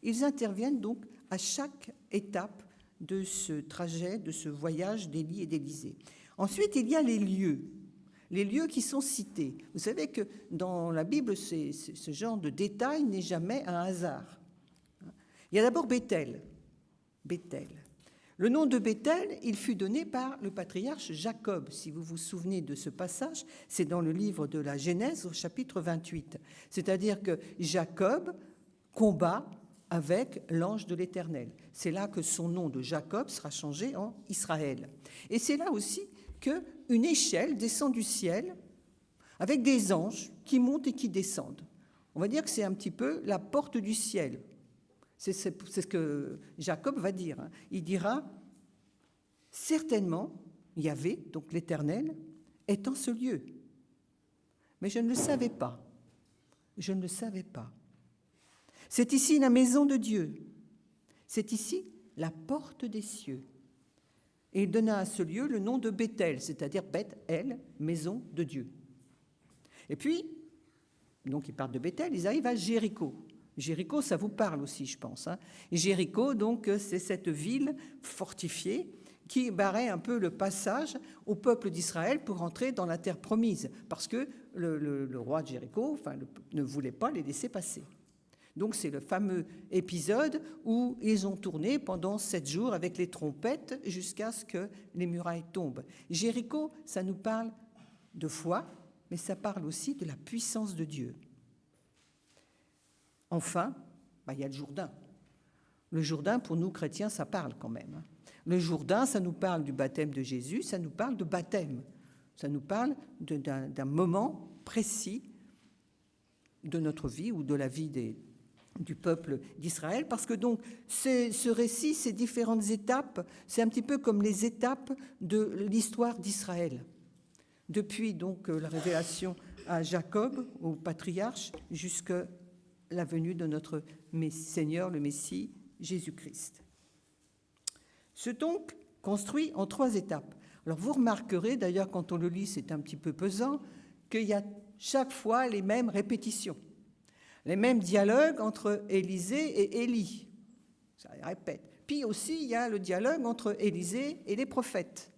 Ils interviennent donc à chaque étape de ce trajet, de ce voyage d'Élie et d'Élisée. Ensuite, il y a les lieux qui sont cités. Vous savez que dans la Bible, ce genre de détail n'est jamais un hasard. Il y a d'abord Béthel. Le nom de Béthel, il fut donné par le patriarche Jacob. Si vous vous souvenez de ce passage, c'est dans le livre de la Genèse au chapitre 28. C'est-à-dire que Jacob combat avec l'ange de l'Éternel. C'est là que son nom de Jacob sera changé en Israël. Et c'est là aussi qu'une échelle descend du ciel avec des anges qui montent et qui descendent. On va dire que c'est un petit peu la porte du ciel. C'est ce que Jacob va dire. Il dira, certainement, Yahvé, donc l'Éternel, est en ce lieu. Mais je ne le savais pas. Je ne le savais pas. C'est ici la maison de Dieu. C'est ici la porte des cieux. Et il donna à ce lieu le nom de Béthel, c'est-à-dire Beth-El, maison de Dieu. Et puis, donc ils partent de Béthel, ils arrivent à Jéricho. Jéricho, ça vous parle aussi, je pense. Jéricho, donc, c'est cette ville fortifiée qui barrait un peu le passage au peuple d'Israël pour entrer dans la terre promise, parce que le roi de Jéricho ne voulait pas les laisser passer. Donc c'est le fameux épisode où ils ont tourné pendant 7 jours avec les trompettes jusqu'à ce que les murailles tombent. Jéricho, ça nous parle de foi, mais ça parle aussi de la puissance de Dieu. Enfin, il y a le Jourdain. Le Jourdain, pour nous chrétiens, ça parle quand même. Le Jourdain, ça nous parle du baptême de Jésus, ça nous parle de baptême. Ça nous parle d'un moment précis de notre vie ou de la vie du peuple d'Israël, parce que donc ce récit, ces différentes étapes, c'est un petit peu comme les étapes de l'histoire d'Israël. Depuis donc la révélation à Jacob, au patriarche, jusqu'à la venue de notre Seigneur, le Messie, Jésus-Christ. C'est donc construit en 3 étapes. Alors vous remarquerez, d'ailleurs quand on le lit c'est un petit peu pesant, qu'il y a chaque fois les mêmes répétitions, les mêmes dialogues entre Élisée et Élie. Ça répète. Puis aussi il y a le dialogue entre Élisée et les prophètes.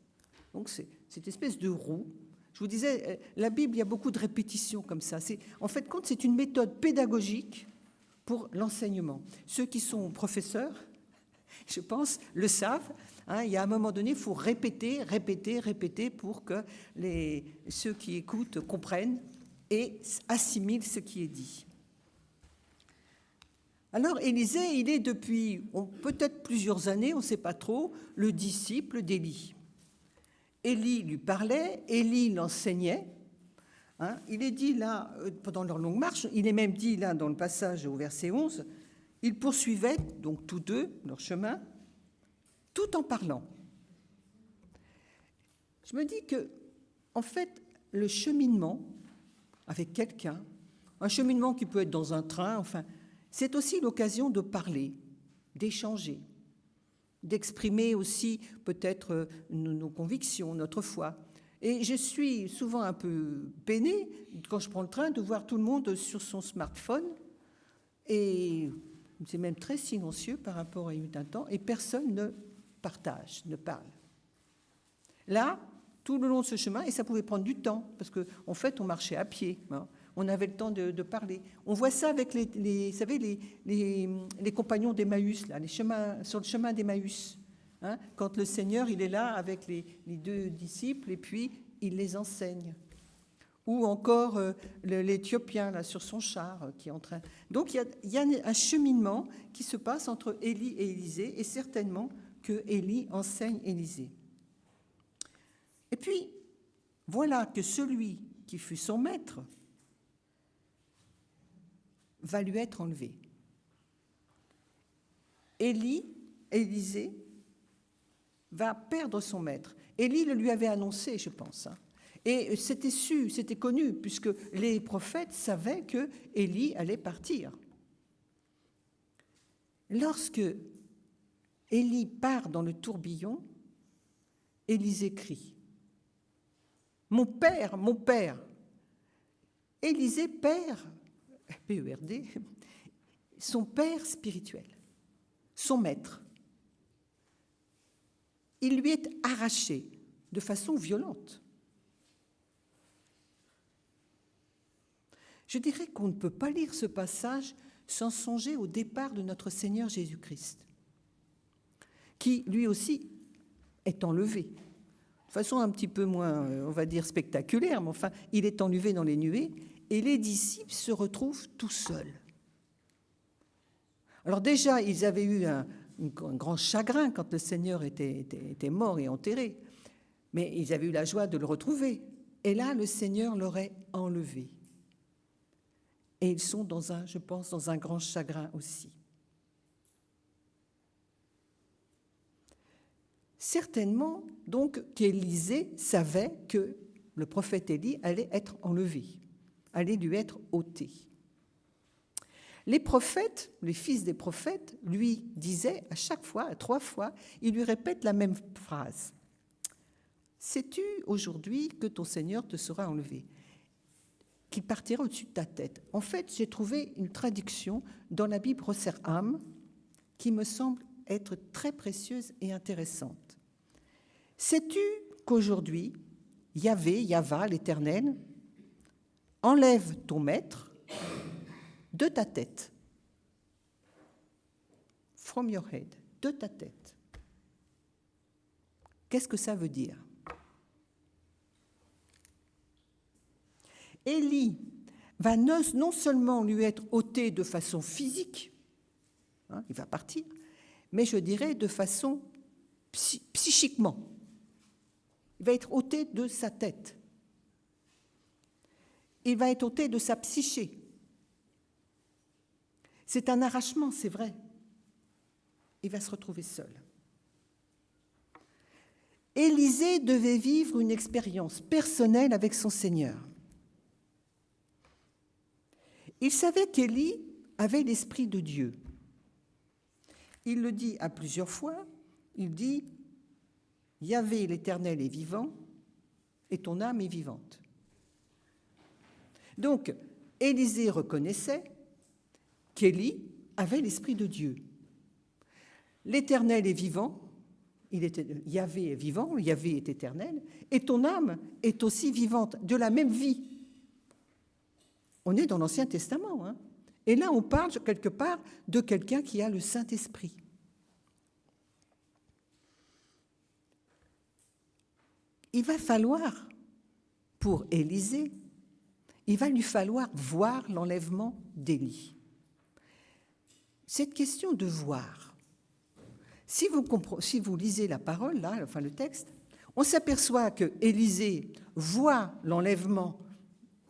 Donc c'est cette espèce de roue. Je vous disais, la Bible, il y a beaucoup de répétitions comme ça. En fait, c'est une méthode pédagogique pour l'enseignement. Ceux qui sont professeurs, je pense, le savent. Il y a un moment donné, il faut répéter pour que ceux qui écoutent comprennent et assimilent ce qui est dit. Alors, Élisée, il est depuis peut-être plusieurs années, on ne sait pas trop, le disciple d'Élie. Élie lui parlait, Élie l'enseignait. Hein. Il est dit là, pendant leur longue marche, il est même dit là dans le passage au verset 11, ils poursuivaient, donc tous deux, leur chemin, tout en parlant. Je me dis que, en fait, le cheminement avec quelqu'un, un cheminement qui peut être dans un train, enfin, c'est aussi l'occasion de parler, d'échanger, d'exprimer aussi peut-être nos convictions, notre foi. Et je suis souvent un peu peinée, quand je prends le train, de voir tout le monde sur son smartphone, et c'est même très silencieux par rapport à il y a un temps, et personne ne partage, ne parle. Là, tout le long de ce chemin, et ça pouvait prendre du temps, parce qu'en fait, on marchait à pied, hein, on avait le temps de parler. On voit ça avec vous savez, les compagnons d'Emmaüs, là, sur le chemin d'Emmaüs. Hein, quand le Seigneur, il est là avec les deux disciples, et puis il les enseigne. Ou encore l'Éthiopien, là, sur son char, qui est en train... Donc, il y a un cheminement qui se passe entre Élie et Élisée, et certainement que Élie enseigne Élisée. Et puis, voilà que celui qui fut son maître va lui être enlevé. Élisée va perdre son maître. Élie le lui avait annoncé, je pense. Hein. Et c'était connu, puisque les prophètes savaient que Élie allait partir. Lorsque Élie part dans le tourbillon, Élisée crie. Mon père, mon père. Élisée perd, P-E-R-D, son père spirituel, son maître. Il lui est arraché de façon violente. Je dirais qu'on ne peut pas lire ce passage sans songer au départ de notre Seigneur Jésus-Christ, qui lui aussi est enlevé. De façon un petit peu moins, on va dire, spectaculaire, mais enfin, il est enlevé dans les nuées, et les disciples se retrouvent tout seuls. Alors déjà, ils avaient eu un grand chagrin quand le Seigneur était mort et enterré, mais ils avaient eu la joie de le retrouver. Et là, le Seigneur l'aurait enlevé. Et ils sont je pense, dans un grand chagrin aussi. Certainement, donc, qu'Élisée savait que le prophète Élie allait être enlevé, allait lui être ôté. Les prophètes, les fils des prophètes, lui disaient à chaque fois, 3 fois, ils lui répètent la même phrase. « Sais-tu aujourd'hui que ton Seigneur te sera enlevé, qu'il partira au-dessus de ta tête ?» En fait, j'ai trouvé une traduction dans la Bible Rotherham qui me semble être très précieuse et intéressante. « Sais-tu qu'aujourd'hui, Yahva, l'Éternel, enlève ton maître de ta tête. From your head, de ta tête. » Qu'est-ce que ça veut dire? Élie va non seulement lui être ôté de façon physique, hein, il va partir, mais je dirais de façon psychiquement. Il va être ôté de sa tête. Il va être ôté de sa psyché. C'est un arrachement, c'est vrai. Il va se retrouver seul. Élisée devait vivre une expérience personnelle avec son Seigneur. Il savait qu'Élie avait l'Esprit de Dieu. Il le dit à plusieurs fois. Il dit « Yahvé, l'Éternel, est vivant, et ton âme est vivante. » Donc, Élisée reconnaissait qu'Élie avait l'Esprit de Dieu. L'Éternel est vivant, Yahvé est vivant, Yahvé est éternel, et ton âme est aussi vivante, de la même vie. On est dans l'Ancien Testament, hein. Et là, on parle quelque part de quelqu'un qui a le Saint-Esprit. Il va falloir, pour Élisée, il va lui falloir voir l'enlèvement d'Élie. Cette question de voir, si vous lisez la parole, là, enfin le texte, On s'aperçoit que Élisée voit l'enlèvement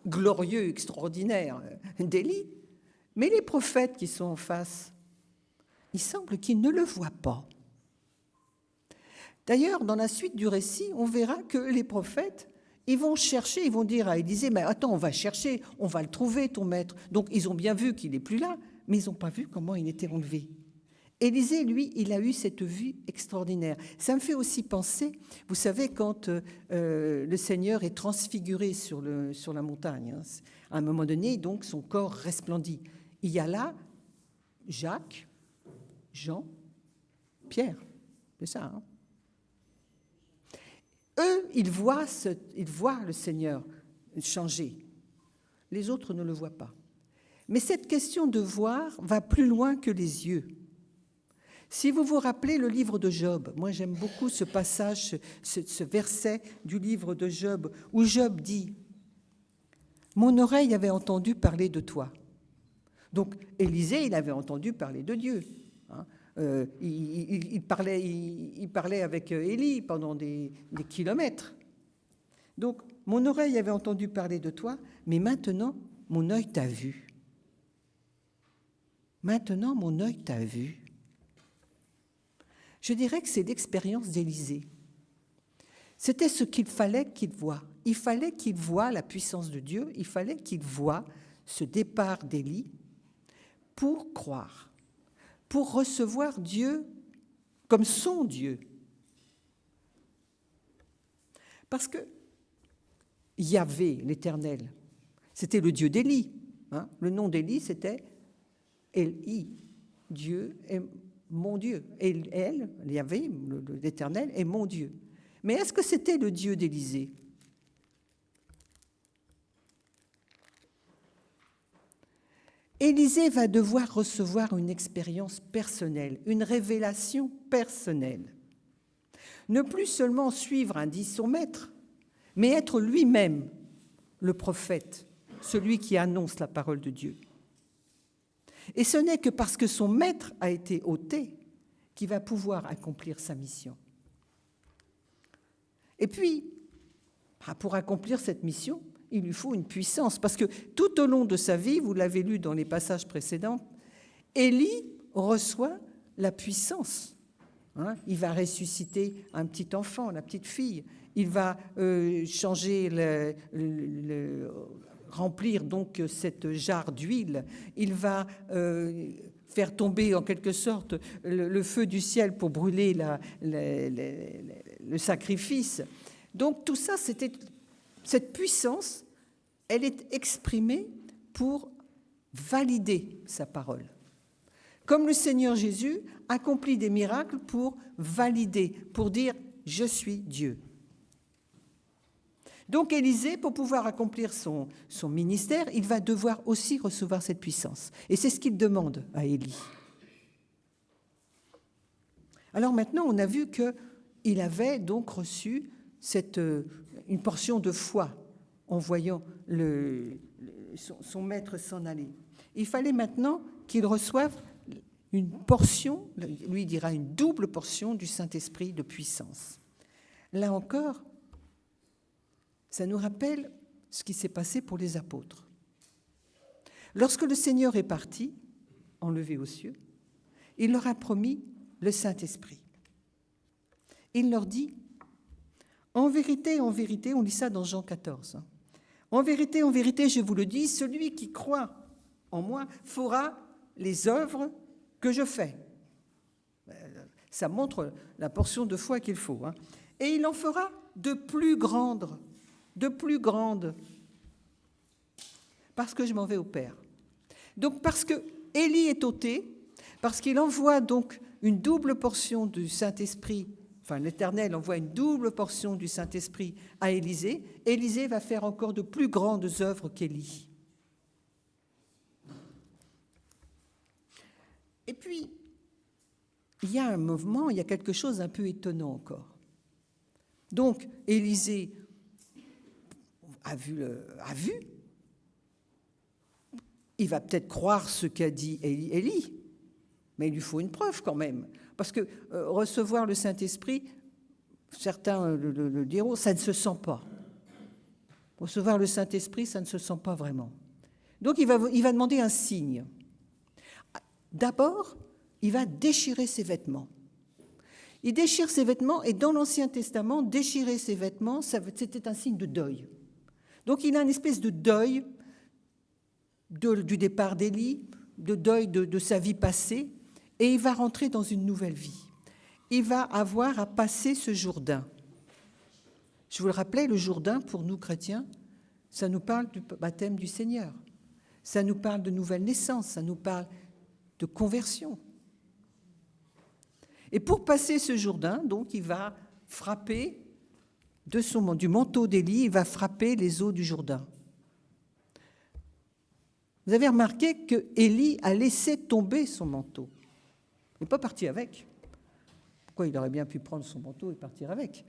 glorieux, extraordinaire d'Élie, mais les prophètes qui sont en face, il semble qu'ils ne le voient pas. D'ailleurs, dans la suite du récit, on verra que les prophètes, ils vont chercher, ils vont dire à Élisée, mais attends, on va chercher, on va le trouver, ton maître. Donc, ils ont bien vu qu'il n'est plus là, mais ils n'ont pas vu comment il était enlevé. Élisée, lui, il a eu cette vue extraordinaire. Ça me fait aussi penser, vous savez, quand le Seigneur est transfiguré sur la montagne, hein, à un moment donné, donc, son corps resplendit. Il y a là Jacques, Jean, Pierre, c'est ça, hein. Eux, ils voient le Seigneur changer. Les autres ne le voient pas. Mais cette question de voir va plus loin que les yeux. Si vous vous rappelez le livre de Job, moi j'aime beaucoup ce passage, ce verset du livre de Job, où Job dit « Mon oreille avait entendu parler de toi ». Donc Élisée, il avait entendu parler de Dieu. Hein. Il parlait avec Élie pendant des kilomètres. Donc, mon oreille avait entendu parler de toi, mais maintenant, mon œil t'a vu. Maintenant, mon œil t'a vu. Je dirais que c'est l'expérience d'Élisée. C'était ce qu'il fallait qu'il voie. Il fallait qu'il voie la puissance de Dieu, il fallait qu'il voie ce départ d'Élie pour croire, pour recevoir Dieu comme son Dieu. Parce que Yahvé, l'Éternel, c'était le Dieu d'Élie. Hein. Le nom d'Élie, c'était Eli, Dieu est mon Dieu. Et elle, Yahvé, l'Éternel, est mon Dieu. Mais est-ce que c'était le Dieu d'Élisée ? Élisée va devoir recevoir une expérience personnelle, une révélation personnelle. Ne plus seulement suivre son maître, mais être lui-même le prophète, celui qui annonce la parole de Dieu. Et ce n'est que parce que son maître a été ôté qu'il va pouvoir accomplir sa mission. Et puis, pour accomplir cette mission, il lui faut une puissance, parce que tout au long de sa vie, vous l'avez lu dans les passages précédents, Élie reçoit la puissance. Hein, il va ressusciter un petit enfant, la petite fille. Il va remplir donc cette jarre d'huile. Il va faire tomber en quelque sorte le feu du ciel pour brûler le sacrifice. Donc tout ça, cette puissance, elle est exprimée pour valider sa parole. Comme le Seigneur Jésus accomplit des miracles pour valider, pour dire « je suis Dieu ». Donc Élisée, pour pouvoir accomplir son ministère, il va devoir aussi recevoir cette puissance. Et c'est ce qu'il demande à Élie. Alors maintenant, on a vu qu'il avait donc reçu une portion de foi en voyant son maître s'en aller. Il fallait maintenant qu'il reçoive une portion, lui dira une double portion du Saint-Esprit de puissance. Là encore, ça nous rappelle ce qui s'est passé pour les apôtres. Lorsque le Seigneur est parti, enlevé aux cieux, il leur a promis le Saint-Esprit. Il leur dit, en vérité, on lit ça dans Jean 14, en vérité, je vous le dis, celui qui croit en moi fera les œuvres que je fais. Ça montre la portion de foi qu'il faut. Hein. Et il en fera de plus grandes, parce que je m'en vais au Père. Donc parce que Élie est ôté, parce qu'il envoie donc une double portion du Saint-Esprit, enfin l'Éternel envoie une double portion du Saint-Esprit à Élisée, Élisée va faire encore de plus grandes œuvres qu'Élie. Et puis, il y a un mouvement, il y a quelque chose d'un peu étonnant encore. Donc, Élisée a vu. Il va peut-être croire ce qu'a dit Élie, mais il lui faut une preuve quand même. Parce que recevoir le Saint-Esprit, certains le diront, ça ne se sent pas. Recevoir le Saint-Esprit, ça ne se sent pas vraiment. Donc il va demander un signe. D'abord, il va déchirer ses vêtements. Il déchire ses vêtements, et dans l'Ancien Testament, déchirer ses vêtements, c'était un signe de deuil. Donc il a une espèce de deuil du départ d'Élie, de deuil de sa vie passée, et il va rentrer dans une nouvelle vie. Il va avoir à passer ce Jourdain. Je vous le rappelais, le Jourdain, pour nous chrétiens, ça nous parle du baptême du Seigneur. Ça nous parle de nouvelle naissance, ça nous parle de conversion. Et pour passer ce Jourdain, donc, il va frapper du manteau d'Élie, il va frapper les eaux du Jourdain. Vous avez remarqué que Élie a laissé tomber son manteau. Il n'est pas parti avec. Pourquoi il aurait bien pu prendre son manteau et partir avec?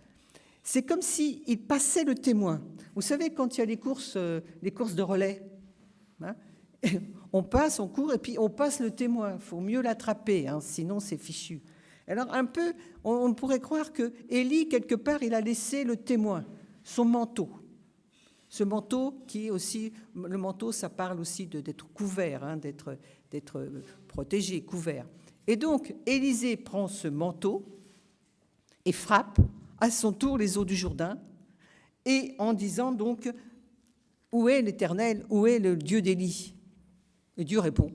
C'est comme s'il passait le témoin. Vous savez, quand il y a les courses de relais, hein, on passe, on court, et puis on passe le témoin. Il faut mieux l'attraper, hein, sinon c'est fichu. Alors un peu, on pourrait croire que Élie, quelque part, il a laissé le témoin, son manteau. Ce manteau qui est aussi, le manteau, ça parle aussi d'être couvert, hein, d'être protégé, couvert. Et donc, Élisée prend ce manteau et frappe à son tour les eaux du Jourdain, et en disant donc, où est l'Éternel, où est le Dieu d'Élie? Et Dieu répond.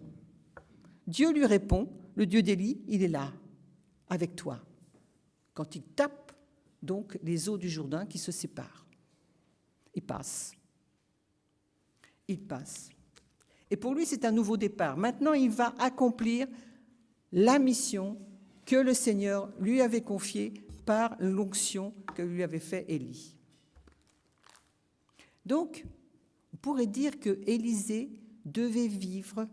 Dieu lui répond, le Dieu d'Élie, il est là, avec toi. Quand il tape donc les eaux du Jourdain qui se séparent. Il passe. Il passe. Et pour lui, c'est un nouveau départ. Maintenant, il va accomplir la mission que le Seigneur lui avait confiée par l'onction que lui avait fait Élie. Donc, on pourrait dire que Élisée devait vivre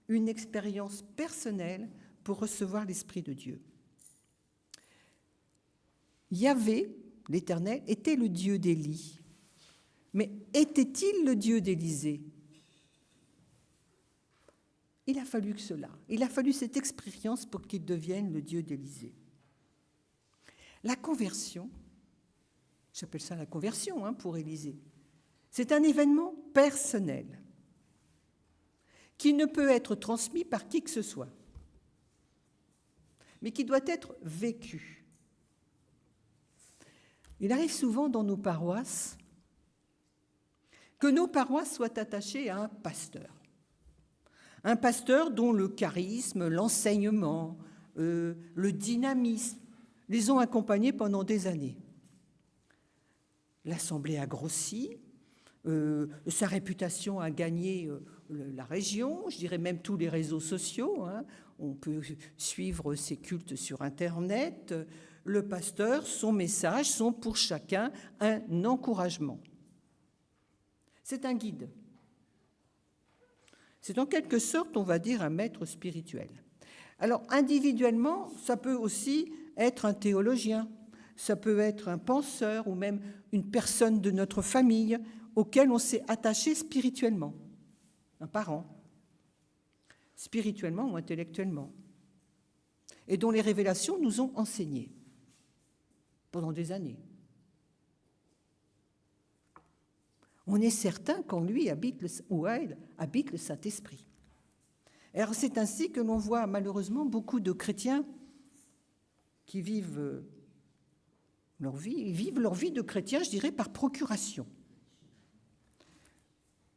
une expérience personnelle pour recevoir l'Esprit de Dieu. Yahvé, l'Éternel, était le Dieu d'Élie. Mais était-il le Dieu d'Élisée? Il a fallu que cela. Il a fallu cette expérience pour qu'il devienne le Dieu d'Élisée. La conversion, j'appelle ça la conversion hein, pour Élisée, c'est un événement personnel qui ne peut être transmis par qui que ce soit, mais qui doit être vécu. Il arrive souvent dans nos paroisses que nos paroisses soient attachées à un pasteur dont le charisme, l'enseignement, le dynamisme les ont accompagnés pendant des années. L'Assemblée a grossi, sa réputation a gagné la région, je dirais même tous les réseaux sociaux. Hein. On peut suivre ses cultes sur Internet. Le pasteur, son message sont pour chacun un encouragement. C'est un guide. C'est en quelque sorte, on va dire, un maître spirituel. Alors, individuellement, ça peut aussi être un théologien, ça peut être un penseur ou même une personne de notre famille auquel on s'est attaché spirituellement, un parent, spirituellement ou intellectuellement, et dont les révélations nous ont enseigné pendant des années. On est certain qu'en lui ou elle habite le Saint-Esprit. Alors c'est ainsi que l'on voit malheureusement beaucoup de chrétiens qui vivent leur vie de chrétien, je dirais, par procuration.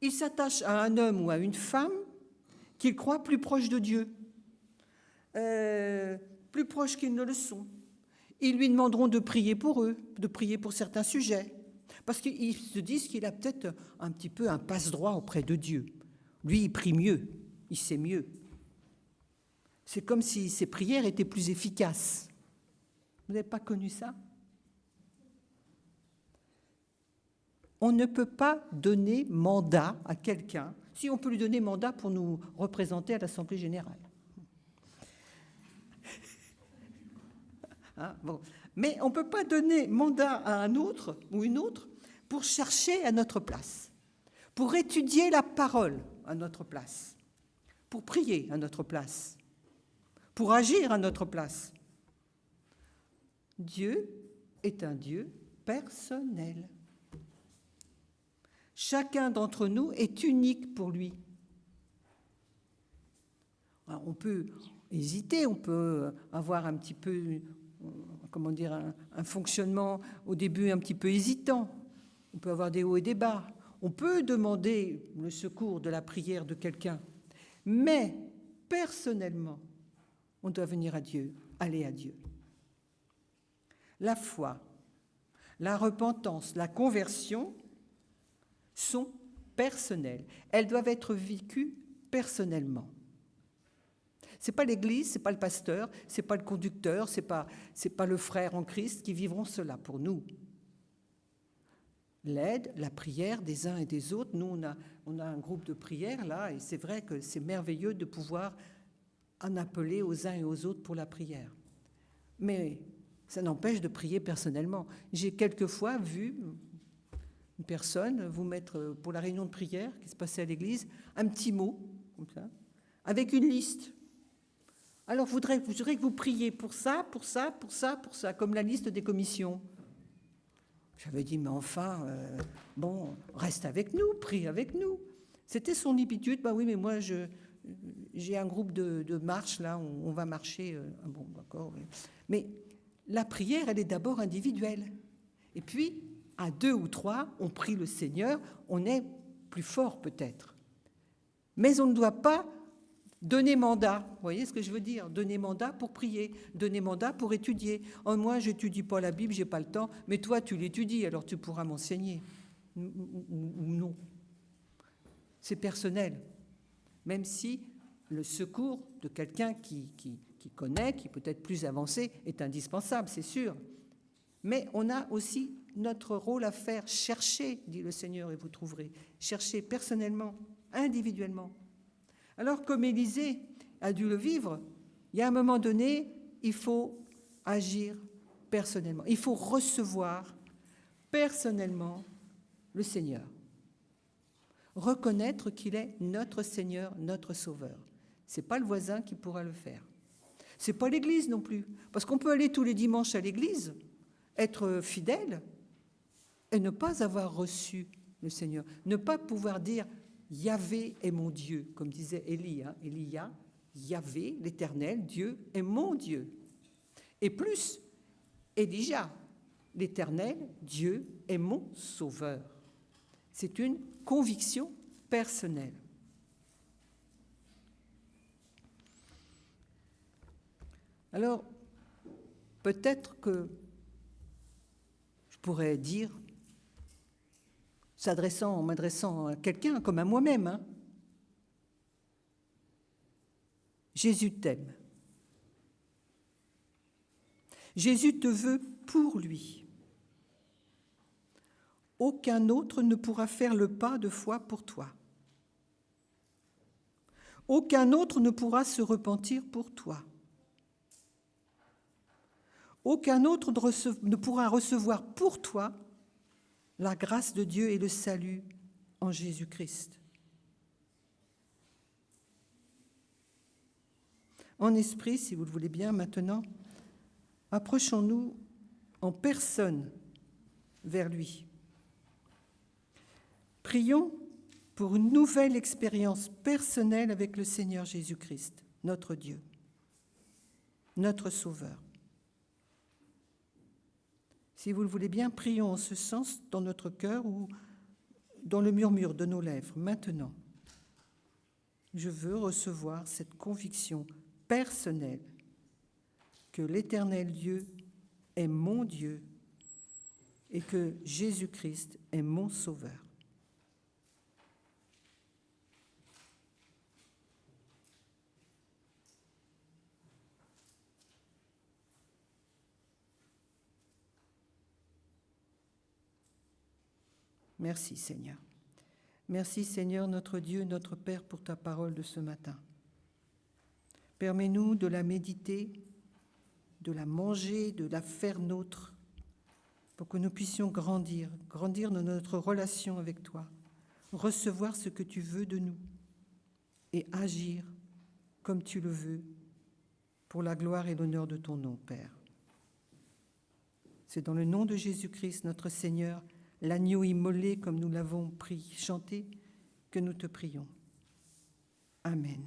Ils s'attachent à un homme ou à une femme qu'ils croient plus proche de Dieu, plus proche qu'ils ne le sont. Ils lui demanderont de prier pour eux, de prier pour certains sujets, parce qu'ils se disent qu'il a peut-être un petit peu un passe-droit auprès de Dieu. Lui, il prie mieux, il sait mieux. C'est comme si ses prières étaient plus efficaces. Vous n'avez pas connu ça? On ne peut pas donner mandat à quelqu'un, si on peut lui donner mandat pour nous représenter à l'Assemblée générale. Hein, bon. Mais on ne peut pas donner mandat à un autre ou une autre pour chercher à notre place, pour étudier la parole à notre place, pour prier à notre place, pour agir à notre place. Dieu est un Dieu personnel. Chacun d'entre nous est unique pour lui. Alors, on peut hésiter, on peut avoir un petit peu, comment dire, un fonctionnement au début un petit peu hésitant. On peut avoir des hauts et des bas. On peut demander le secours de la prière de quelqu'un. Mais personnellement, on doit venir à Dieu, aller à Dieu. La foi, la repentance, la conversion sont personnelles. Elles doivent être vécues personnellement. Ce n'est pas l'Église, ce n'est pas le pasteur, ce n'est pas le conducteur, ce n'est pas le frère en Christ qui vivront cela pour nous. L'aide, la prière des uns et des autres, nous on a un groupe de prière là, et c'est vrai que c'est merveilleux de pouvoir en appeler aux uns et aux autres pour la prière. Mais ça n'empêche de prier personnellement. J'ai quelquefois vu une personne vous mettre pour la réunion de prière qui se passait à l'église un petit mot, comme ça, avec une liste. Alors, je voudrais que vous priez pour ça, pour ça, pour ça, pour ça, comme la liste des commissions. J'avais dit, mais enfin, bon, reste avec nous, prie avec nous. C'était son habitude. Bah oui, mais moi, j'ai un groupe de marche, là, on va marcher. Bon, d'accord. Oui. Mais la prière, elle est d'abord individuelle. Et puis, à 2 ou 3, on prie le Seigneur, on est plus fort peut-être. Mais on ne doit pas donner mandat. Vous voyez ce que je veux dire? Donner mandat pour prier, donner mandat pour étudier. Oh, moi, je n'étudie pas la Bible, je n'ai pas le temps, mais toi, tu l'étudies, alors tu pourras m'enseigner. Ou non. C'est personnel. Même si le secours de quelqu'un qui connaît, qui peut être plus avancé, est indispensable, c'est sûr. Mais on a aussi notre rôle à faire. Cherchez, dit le Seigneur, et vous trouverez. Cherchez personnellement, individuellement. Alors, comme Élisée a dû le vivre, il y a un moment donné, il faut agir personnellement. Il faut recevoir personnellement le Seigneur. Reconnaître qu'il est notre Seigneur, notre Sauveur. Ce n'est pas le voisin qui pourra le faire. Ce n'est pas l'Église non plus. Parce qu'on peut aller tous les dimanches à l'Église, être fidèle, et ne pas avoir reçu le Seigneur. Ne pas pouvoir dire « Yahvé est mon Dieu », comme disait Élia, Yahvé, l'Éternel, Dieu est mon Dieu. Et plus, Élijah, l'Éternel, Dieu est mon Sauveur. C'est une conviction personnelle. Alors, peut-être que je pourrais dire, en m'adressant à quelqu'un comme à moi-même, Jésus t'aime. Jésus te veut pour lui. Aucun autre ne pourra faire le pas de foi pour toi. Aucun autre ne pourra se repentir pour toi. Aucun autre ne pourra recevoir pour toi la grâce de Dieu et le salut en Jésus-Christ. En esprit, si vous le voulez bien, maintenant, approchons-nous en personne vers lui. Prions pour une nouvelle expérience personnelle avec le Seigneur Jésus-Christ, notre Dieu, notre Sauveur. Si vous le voulez bien, prions en ce sens dans notre cœur ou dans le murmure de nos lèvres. Maintenant, je veux recevoir cette conviction personnelle que l'Éternel Dieu est mon Dieu et que Jésus-Christ est mon Sauveur. Merci Seigneur. Merci Seigneur notre Dieu, notre Père, pour ta parole de ce matin. Permets-nous de la méditer, de la manger, de la faire nôtre, pour que nous puissions grandir dans notre relation avec toi, recevoir ce que tu veux de nous et agir comme tu le veux pour la gloire et l'honneur de ton nom, Père. C'est dans le nom de Jésus-Christ, notre Seigneur, l'agneau immolé comme nous l'avons chanté, que nous te prions. Amen.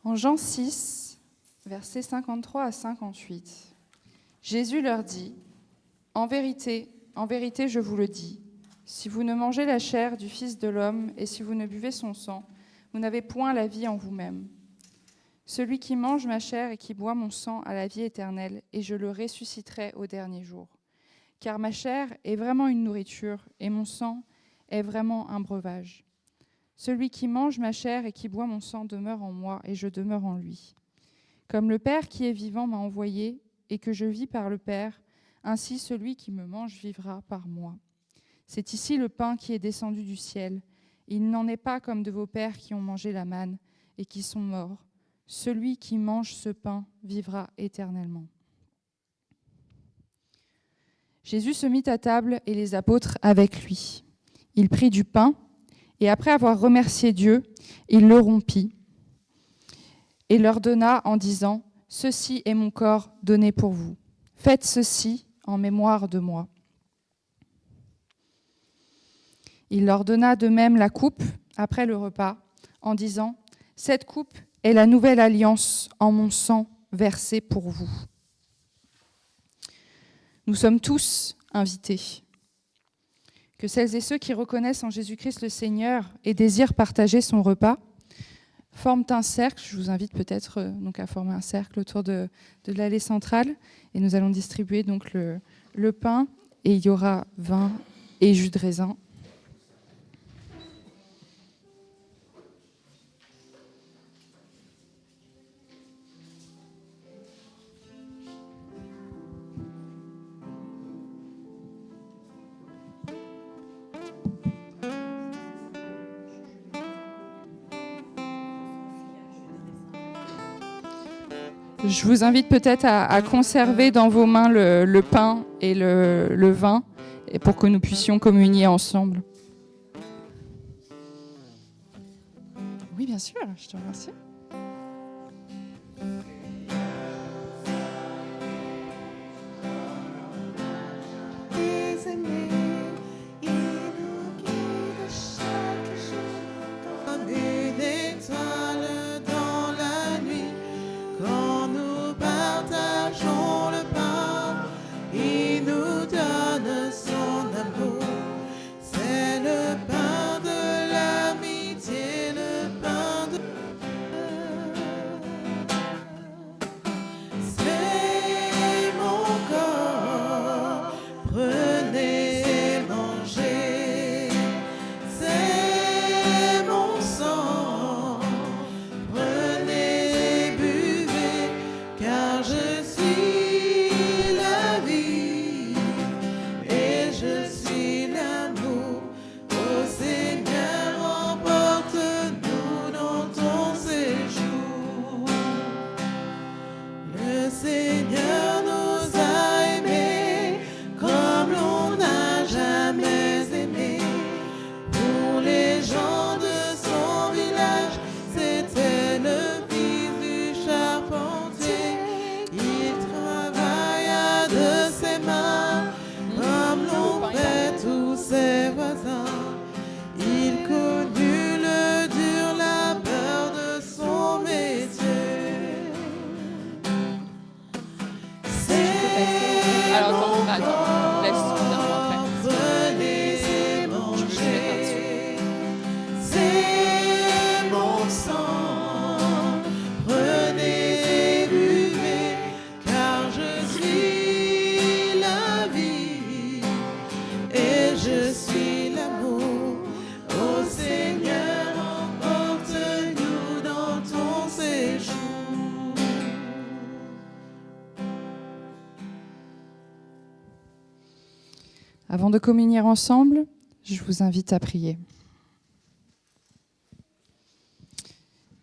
En Jean 6, versets 53 à 58, Jésus leur dit : en vérité, je vous le dis, si vous ne mangez la chair du Fils de l'homme et si vous ne buvez son sang, vous n'avez point la vie en vous-même. Celui qui mange ma chair et qui boit mon sang a la vie éternelle, et je le ressusciterai au dernier jour. Car ma chair est vraiment une nourriture, et mon sang est vraiment un breuvage. Celui qui mange ma chair et qui boit mon sang demeure en moi, et je demeure en lui. Comme le Père qui est vivant m'a envoyé, et que je vis par le Père, ainsi celui qui me mange vivra par moi. C'est ici le pain qui est descendu du ciel. Il n'en est pas comme de vos pères qui ont mangé la manne et qui sont morts. Celui qui mange ce pain vivra éternellement. Jésus se mit à table et les apôtres avec lui. Il prit du pain et après avoir remercié Dieu, il le rompit. et leur donna en disant « Ceci est mon corps donné pour vous. Faites ceci en mémoire de moi. » Il leur donna de même la coupe après le repas en disant « Cette coupe est la nouvelle alliance en mon sang versé pour vous. » Nous sommes tous invités. Que celles et ceux qui reconnaissent en Jésus-Christ le Seigneur et désirent partager son repas forment un cercle. Je vous invite peut-être donc à former un cercle autour de l'allée centrale et nous allons distribuer donc le pain et il y aura vin et jus de raisin. Je vous invite peut-être à conserver dans vos mains le pain et le vin et pour que nous puissions communier ensemble. Oui, bien sûr, je te remercie. Avant de communier ensemble, je vous invite à prier.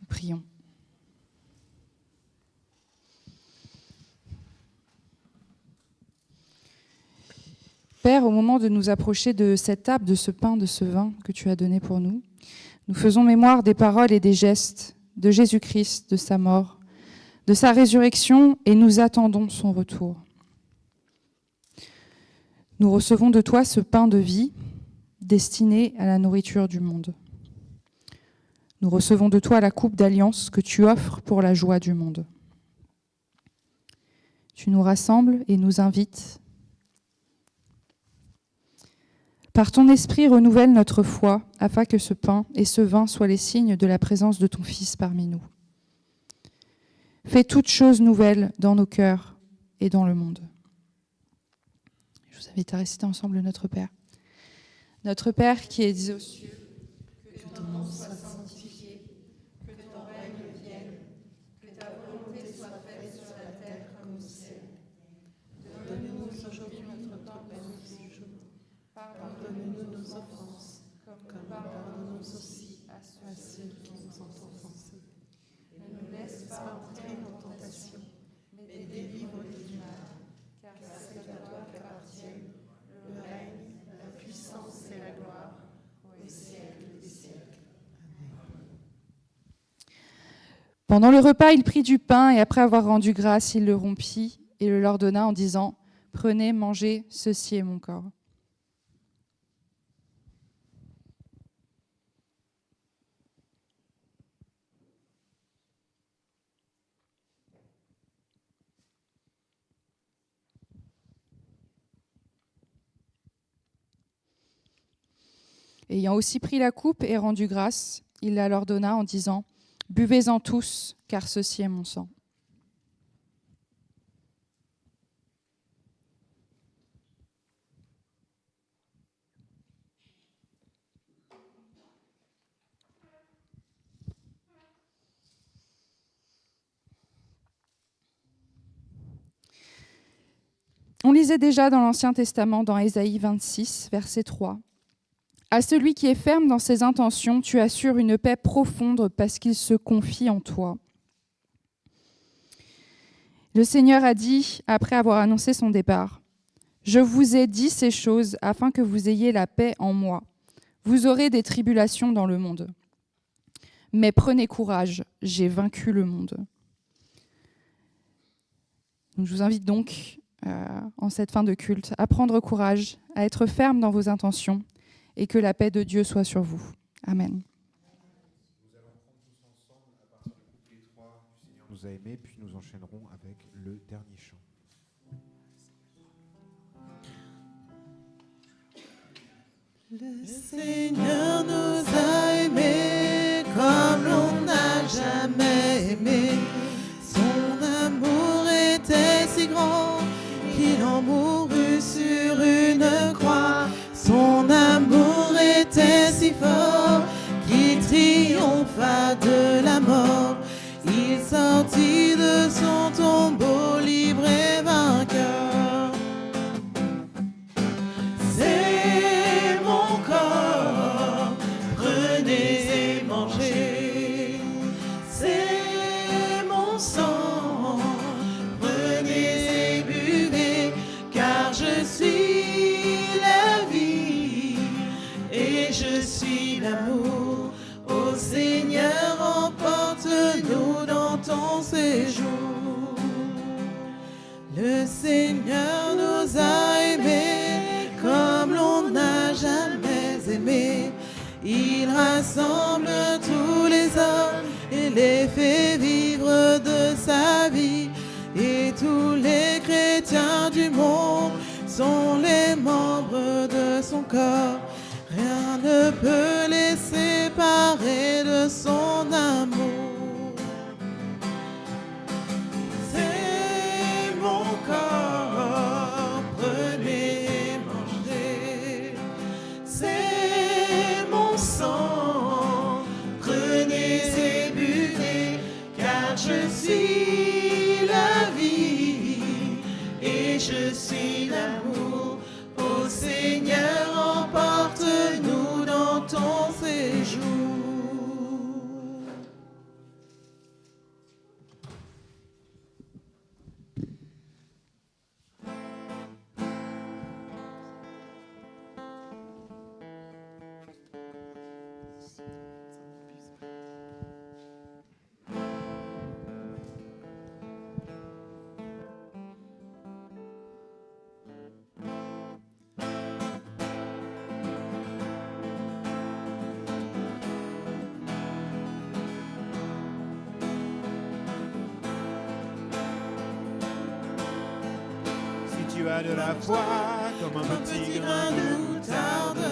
Prions. Père, au moment de nous approcher de cette table, de ce pain, de ce vin que tu as donné pour nous, nous faisons mémoire des paroles et des gestes de Jésus-Christ, de sa mort, de sa résurrection, et nous attendons son retour. Nous recevons de toi ce pain de vie destiné à la nourriture du monde. Nous recevons de toi la coupe d'alliance que tu offres pour la joie du monde. Tu nous rassembles et nous invites. Par ton esprit, renouvelle notre foi afin que ce pain et ce vin soient les signes de la présence de ton Fils parmi nous. Fais toutes choses nouvelles dans nos cœurs et dans le monde. Je vous invite à réciter ensemble Notre Père. Notre Père qui es aux cieux, que ton nom soit sanctifié, que ton règne vienne, que ta volonté soit faite sur la terre comme au ciel. Donne-nous aujourd'hui notre pain de tous les jours. Pardonne-nous nos offenses, comme nous pardonnons aussi à ceux qui nous ont offensés. Ne nous laisse pas entrer en tentation, mais délivre-nous du mal, car c'est à toi qu'appartiennent le règne, la puissance et la gloire, au siècle des siècles. Amen. Pendant le repas, il prit du pain et après avoir rendu grâce, il le rompit et le leur donna en disant « Prenez, mangez, ceci est mon corps. » Ayant aussi pris la coupe et rendu grâce, il la leur donna en disant « Buvez-en tous, car ceci est mon sang. » On lisait déjà dans l'Ancien Testament, dans Ésaïe 26, verset 3. « À celui qui est ferme dans ses intentions, tu assures une paix profonde parce qu'il se confie en toi. » Le Seigneur a dit, après avoir annoncé son départ, « Je vous ai dit ces choses afin que vous ayez la paix en moi. Vous aurez des tribulations dans le monde. Mais prenez courage, j'ai vaincu le monde. » Je vous invite donc, en cette fin de culte, à prendre courage, à être ferme dans vos intentions, et que la paix de Dieu soit sur vous. Amen. Nous allons prendre tous ensemble à partir du couplet 3 du Seigneur nous a aimés, puis nous enchaînerons avec le dernier chant. Le Seigneur nous a aimés comme l'on n'a jamais aimé. Son amour était si grand qu'il en mourut sur une croix. Son amour était si fort qu'il triompha de la mort. Il sortit de son tombeau libre et vainqueur. C'est mon corps, prenez et mangez. C'est mon sang, prenez et buvez, car je suis la vie et je suis l'amour. Ô Seigneur, emporte-nous dans ton séjour. Le Seigneur nous a aimés comme l'on n'a jamais aimé. Il rassemble tous les hommes et les fait vivre de sa vie. Et tous les chrétiens du monde sont les membres de son corps. Rien ne peut les séparer de son amour. C'est mon corps, prenez et mangez. C'est mon sang, prenez et buvez, car je suis la vie et je suis l'amour. Ô Seigneur, emporte-nous dans ton séjour. Tu as de la foi comme un petit grain de moutarde.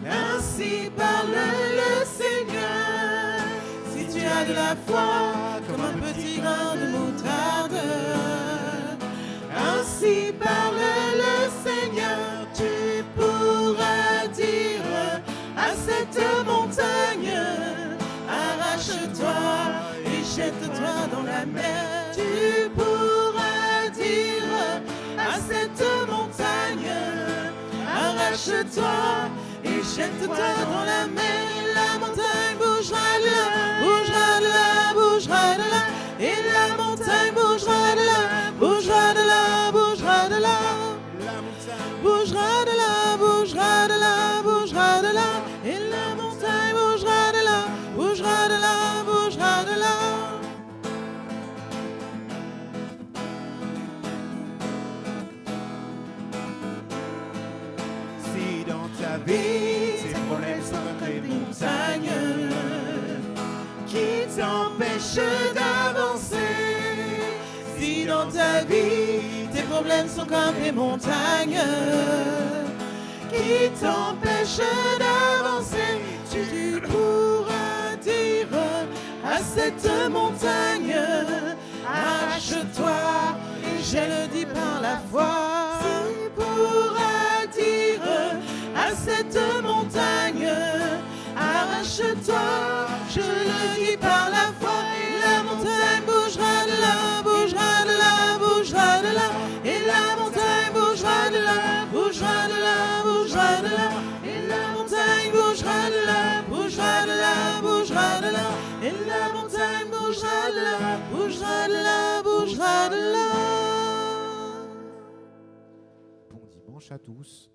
Ainsi parle le Seigneur. Si tu as de la foi comme un petit grain de moutarde, ainsi parle le Seigneur. Tu pourras dire à cette montagne, arrache-toi et jette-toi dans la mer. Tu pourras dire à cette montagne, arrache-toi et jette-toi dans la mer. La montagne bougera de là, bougera de là, bougera de là. Et la montagne bougera de là, bougera de là, bougera de là. Bougera de là, bougera de là, bougera de là. Et la montagne bougera de là, bougera de là, bougera de là. vie, tes problèmes sont comme des montagnes qui t'empêchent d'avancer. Si dans ta vie, tes problèmes sont comme des montagnes qui t'empêchent d'avancer, tu pourras dire à cette montagne, arrache-toi, et je le dis par la foi. Tu pourras dire à cette montagne, arrache-toi, je le dis par la foi. Et la montagne bougera de là, bougera de là, bougera de là. Et la montagne bougera de là, bougera de là, bougera de là. Et la montagne bougera de là, bougera de là, bougera de là. Et la montagne bougera de là, bougera de là, bougera de là. Bon dimanche à tous.